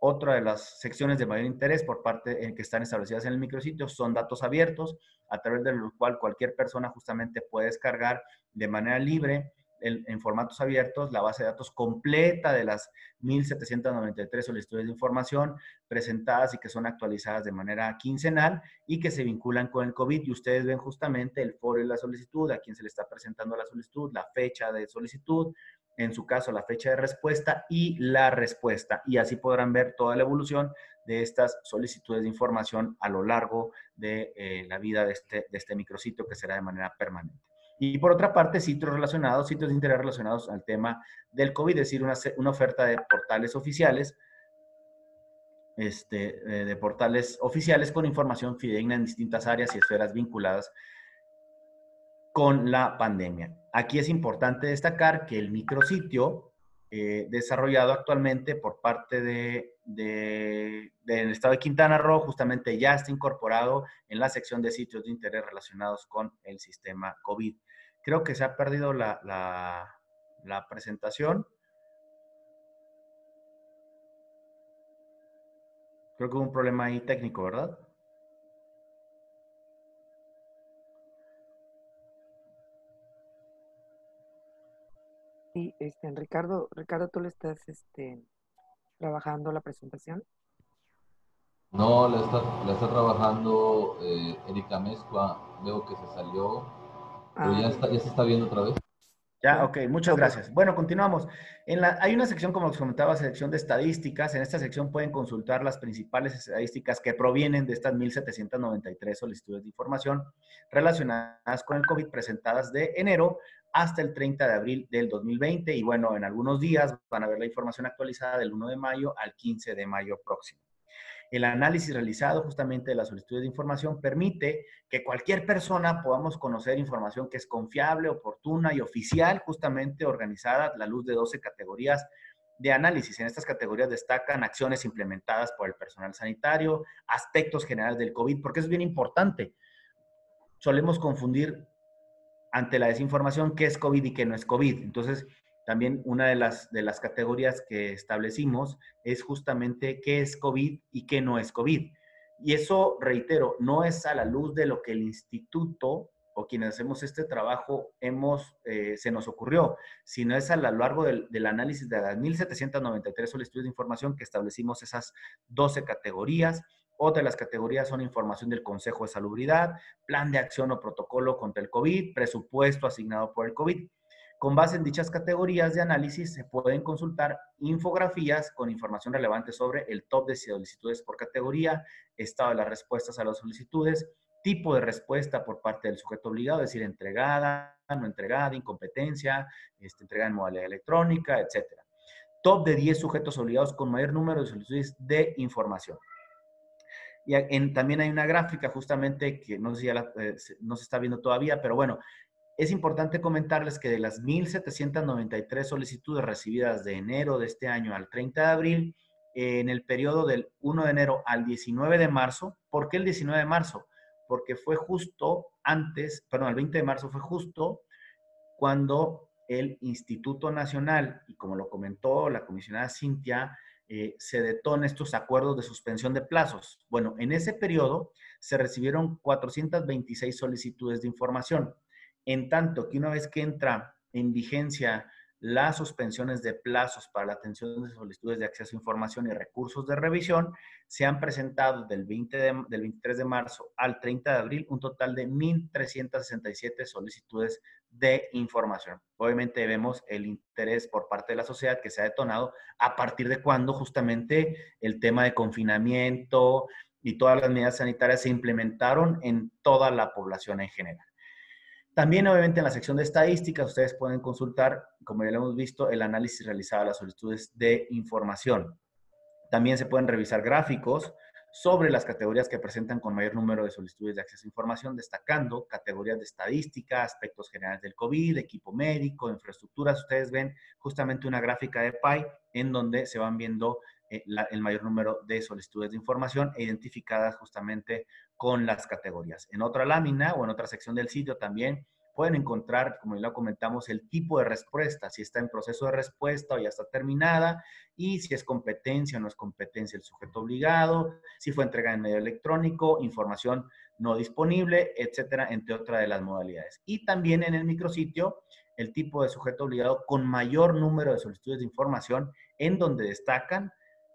Otra de las secciones de mayor interés por parte en que están establecidas en el micrositio son datos abiertos, a través de los cuales cualquier persona justamente puede descargar de manera libre en formatos abiertos la base de datos completa de las 1,793 solicitudes de información presentadas y que son actualizadas de manera quincenal y que se vinculan con el COVID. Y ustedes ven justamente el foro y la solicitud, a quién se le está presentando la solicitud, la fecha de solicitud, en su caso la fecha de respuesta y la respuesta. Y así podrán ver toda la evolución de estas solicitudes de información a lo largo de la vida de este micrositio, que será de manera permanente. Y por otra parte, sitios de interés relacionados al tema del COVID, es decir, una oferta de portales oficiales, con información fidedigna en distintas áreas y esferas vinculadas con la pandemia. Aquí es importante destacar que el micrositio desarrollado actualmente por parte del estado de Quintana Roo justamente ya está incorporado en la sección de sitios de interés relacionados con el sistema COVID. Creo que se ha perdido la presentación. Creo que hubo un problema ahí técnico, ¿verdad? Sí, Ricardo, ¿tú le estás trabajando la presentación? No, la está trabajando Erika Mezcua, veo que se salió, pero Ah, bien, ya bien. se está viendo otra vez. Ya, ¿Ya? ok, muchas Ah, pues, gracias. Bueno, continuamos. Hay una sección, como les comentaba, sección de estadísticas. En esta sección pueden consultar las principales estadísticas que provienen de estas 1,793 solicitudes de información relacionadas con el COVID presentadas de enero hasta el 30 de abril del 2020. Y bueno, en algunos días van a ver la información actualizada del 1 de mayo al 15 de mayo próximo. El análisis realizado justamente de las solicitudes de información permite que cualquier persona podamos conocer información que es confiable, oportuna y oficial, justamente organizada a la luz de 12 categorías de análisis. En estas categorías destacan acciones implementadas por el personal sanitario, aspectos generales del COVID, porque es bien importante. Solemos confundir ante la desinformación qué es COVID y qué no es COVID. Entonces, también una de las categorías que establecimos es justamente qué es COVID y qué no es COVID. Y eso, reitero, no es a la luz de lo que el instituto o quienes hacemos este trabajo se nos ocurrió, sino es a lo largo del análisis de las 1,793 solicitudes de información que establecimos esas 12 categorías. Otra de las categorías son información del Consejo de Salubridad, plan de acción o protocolo contra el COVID, presupuesto asignado por el COVID. Con base en dichas categorías de análisis se pueden consultar infografías con información relevante sobre el top de solicitudes por categoría, estado de las respuestas a las solicitudes, tipo de respuesta por parte del sujeto obligado, es decir, entregada, no entregada, incompetencia, entregada en modalidad electrónica, etcétera. Top de 10 sujetos obligados con mayor número de solicitudes de información. Y también hay una gráfica justamente que no sé si no se está viendo todavía, pero bueno, es importante comentarles que de las 1,793 solicitudes recibidas de enero de este año al 30 de abril, en el periodo del 1 de enero al 19 de marzo, ¿por qué el 19 de marzo? Porque fue justo antes, perdón, el 20 de marzo fue justo cuando el Instituto Nacional, y como lo comentó la comisionada Cintia, se detona estos acuerdos de suspensión de plazos. Bueno, en ese periodo se recibieron 426 solicitudes de información, en tanto que una vez que entra en vigencia las suspensiones de plazos para la atención de solicitudes de acceso a información y recursos de revisión, se han presentado del 23 de marzo al 30 de abril un total de 1,367 solicitudes de información. Obviamente vemos el interés por parte de la sociedad que se ha detonado a partir de cuando justamente el tema de confinamiento y todas las medidas sanitarias se implementaron en toda la población en general. También, obviamente, en la sección de estadísticas, ustedes pueden consultar, como ya lo hemos visto, el análisis realizado de las solicitudes de información. También se pueden revisar gráficos sobre las categorías que presentan con mayor número de solicitudes de acceso a información, destacando categorías de estadística, aspectos generales del COVID, equipo médico, infraestructuras. Ustedes ven justamente una gráfica de pie en donde se van viendo el mayor número de solicitudes de información identificadas justamente con las categorías. En otra lámina o en otra sección del sitio también pueden encontrar, como ya lo comentamos, el tipo de respuesta, si está en proceso de respuesta o ya está terminada, y si es competencia o no es competencia el sujeto obligado, si fue entregada en medio electrónico, información no disponible, etcétera, entre otras de las modalidades. Y también en el micrositio, el tipo de sujeto obligado con mayor número de solicitudes de información, en donde destacan,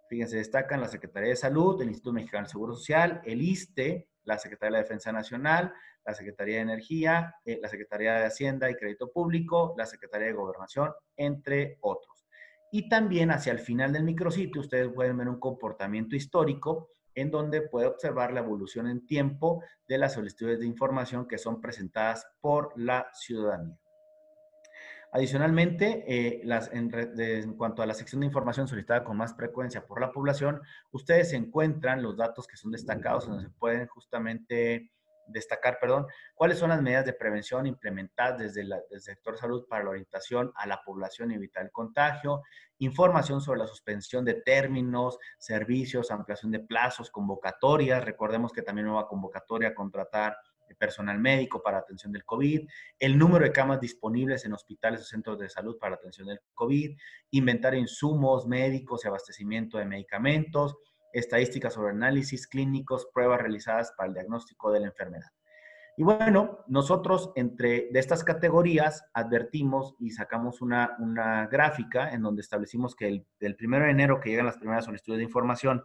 fíjense, destacan la Secretaría de Salud, el Instituto Mexicano del Seguro Social, el ISSSTE, la Secretaría de la Defensa Nacional, la Secretaría de Energía, la Secretaría de Hacienda y Crédito Público, la Secretaría de Gobernación, entre otros. Y también hacia el final del micrositio ustedes pueden ver un comportamiento histórico en donde puede observar la evolución en tiempo de las solicitudes de información que son presentadas por la ciudadanía. Adicionalmente, en cuanto a la sección de información solicitada con más frecuencia por la población, ustedes encuentran los datos que son destacados, donde se pueden justamente destacar, cuáles son las medidas de prevención implementadas desde el sector salud para la orientación a la población y evitar el contagio, información sobre la suspensión de términos, servicios, ampliación de plazos, convocatorias. Recordemos que también hubo convocatoria a contratar personal médico para atención del COVID, el número de camas disponibles en hospitales o centros de salud para la atención del COVID, inventario de insumos médicos y abastecimiento de medicamentos, estadísticas sobre análisis clínicos, pruebas realizadas para el diagnóstico de la enfermedad. Y bueno, nosotros de estas categorías advertimos y sacamos una gráfica en donde establecimos que el 1 de enero, que llegan las primeras solicitudes de información,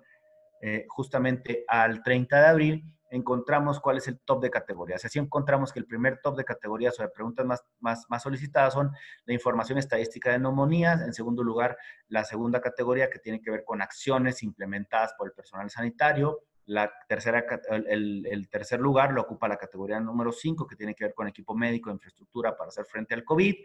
justamente al 30 de abril, encontramos cuál es el top de categorías. Así encontramos que el primer top de categorías sobre preguntas más solicitadas son la información estadística de neumonías. En segundo lugar, la segunda categoría que tiene que ver con acciones implementadas por el personal sanitario. El tercer lugar lo ocupa la categoría número 5, que tiene que ver con equipo médico e infraestructura para hacer frente al COVID.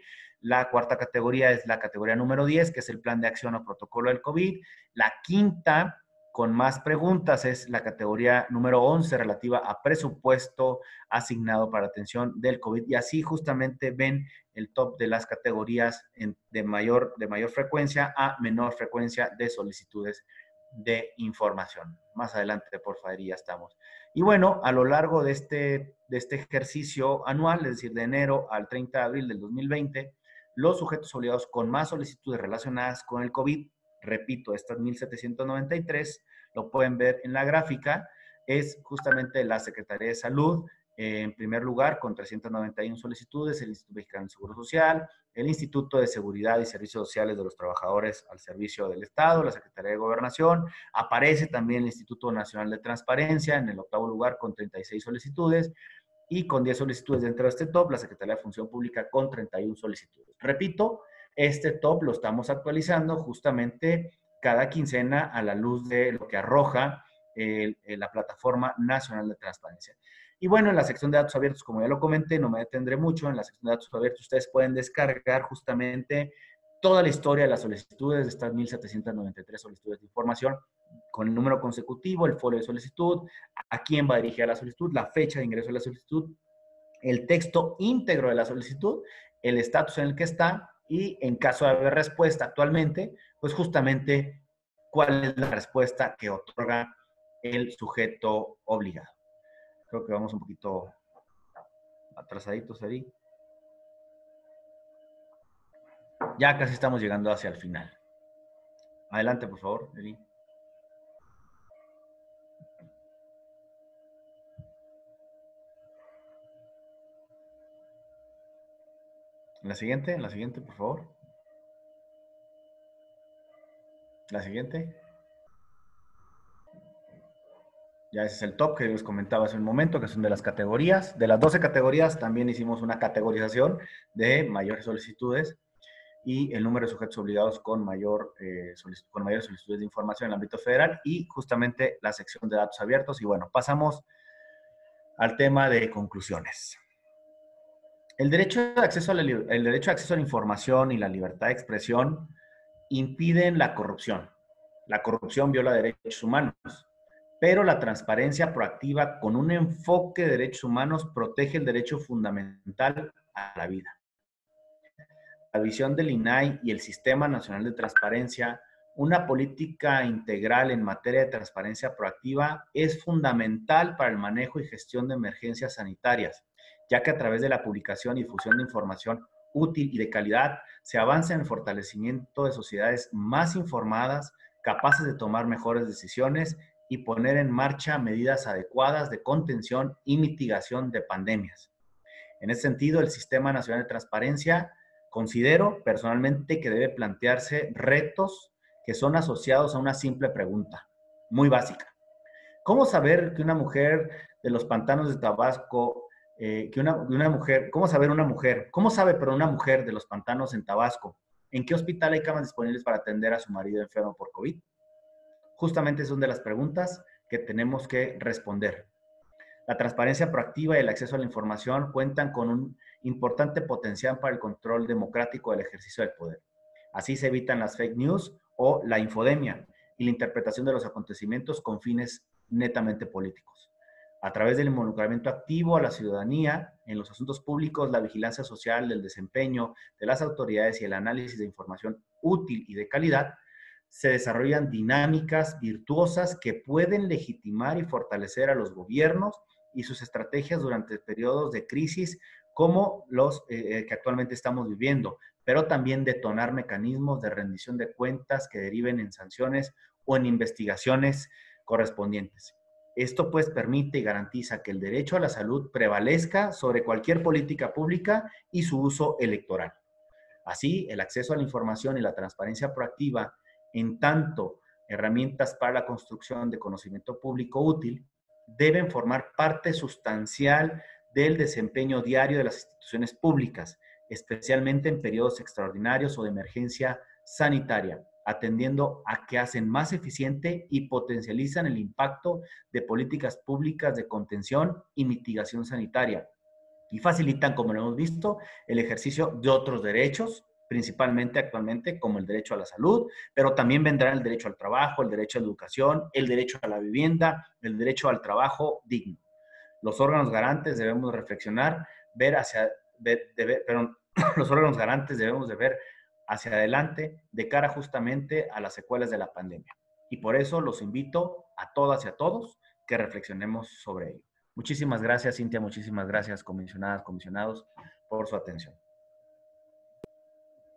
La cuarta categoría es la categoría número 10, que es el plan de acción o protocolo del COVID. La quinta, con más preguntas, es la categoría número 11, relativa a presupuesto asignado para atención del COVID. Y así justamente ven el top de las categorías de mayor frecuencia a menor frecuencia de solicitudes de información. Más adelante, por favor, ya estamos. Y bueno, a lo largo de este ejercicio anual, es decir, de enero al 30 de abril del 2020, los sujetos obligados con más solicitudes relacionadas con el COVID, repito, estas 1,793, lo pueden ver en la gráfica, es justamente la Secretaría de Salud, en primer lugar, con 391 solicitudes, el Instituto Mexicano del Seguro Social, el Instituto de Seguridad y Servicios Sociales de los Trabajadores al Servicio del Estado, la Secretaría de Gobernación, aparece también el Instituto Nacional de Transparencia en el 8º lugar con 36 solicitudes, y con 10 solicitudes dentro de este top, la Secretaría de Función Pública con 31 solicitudes. Repito, este top lo estamos actualizando justamente cada quincena a la luz de lo que arroja la Plataforma Nacional de Transparencia. Y bueno, en la sección de datos abiertos, como ya lo comenté, no me detendré mucho, en la sección de datos abiertos ustedes pueden descargar justamente toda la historia de las solicitudes, de estas 1,793 solicitudes de información, con el número consecutivo, el folio de solicitud, a quién va dirigida la solicitud, la fecha de ingreso de la solicitud, el texto íntegro de la solicitud, el estatus en el que está y, en caso de haber respuesta actualmente, pues justamente cuál es la respuesta que otorga el sujeto obligado. Creo que vamos un poquito atrasaditos ahí. Ya casi estamos llegando hacia el final. Adelante, por favor, Eli. En la siguiente, por favor. La siguiente. Ya ese es el top que les comentaba hace un momento, que son de las categorías. De las 12 categorías también hicimos una categorización de mayores solicitudes y el número de sujetos obligados con mayores solicitudes de información en el ámbito federal y justamente la sección de datos abiertos. Y bueno, pasamos al tema de conclusiones. El derecho de acceso a la información y la libertad de expresión impiden la corrupción. La corrupción viola derechos humanos, pero la transparencia proactiva con un enfoque de derechos humanos protege el derecho fundamental a la vida. La visión del INAI y el Sistema Nacional de Transparencia una política integral en materia de transparencia proactiva es fundamental para el manejo y gestión de emergencias sanitarias, ya que a través de la publicación y difusión de información útil y de calidad se avanza en el fortalecimiento de sociedades más informadas, capaces de tomar mejores decisiones y poner en marcha medidas adecuadas de contención y mitigación de pandemias. En ese sentido, el Sistema Nacional de Transparencia considero personalmente que debe plantearse retos que son asociados a una simple pregunta, muy básica. ¿Cómo saber que una mujer de los pantanos de Tabasco, cómo sabe una mujer de los pantanos en Tabasco, en qué hospital hay camas disponibles para atender a su marido enfermo por COVID? Justamente son de las preguntas que tenemos que responder. La transparencia proactiva y el acceso a la información cuentan con un importante potencial para el control democrático del ejercicio del poder. Así se evitan las fake news o la infodemia y la interpretación de los acontecimientos con fines netamente políticos. A través del involucramiento activo a la ciudadanía en los asuntos públicos, la vigilancia social del desempeño de las autoridades y el análisis de información útil y de calidad, se desarrollan dinámicas virtuosas que pueden legitimar y fortalecer a los gobiernos y sus estrategias durante periodos de crisis como los que actualmente estamos viviendo, pero también detonar mecanismos de rendición de cuentas que deriven en sanciones o en investigaciones correspondientes. Esto pues permite y garantiza que el derecho a la salud prevalezca sobre cualquier política pública y su uso electoral. Así, el acceso a la información y la transparencia proactiva, en tanto herramientas para la construcción de conocimiento público útil, deben formar parte sustancial del desempeño diario de las instituciones públicas, especialmente en periodos extraordinarios o de emergencia sanitaria, atendiendo a que hacen más eficiente y potencializan el impacto de políticas públicas de contención y mitigación sanitaria, y facilitan, como lo hemos visto, el ejercicio de otros derechos, principalmente actualmente como el derecho a la salud, pero también vendrá el derecho al trabajo, el derecho a la educación, el derecho a la vivienda, el derecho al trabajo digno. Los órganos garantes debemos reflexionar, los órganos garantes debemos de ver hacia adelante de cara justamente a las secuelas de la pandemia. Y por eso los invito a todas y a todos que reflexionemos sobre ello. Muchísimas gracias, Cintia. Muchísimas gracias, comisionadas, comisionados, por su atención.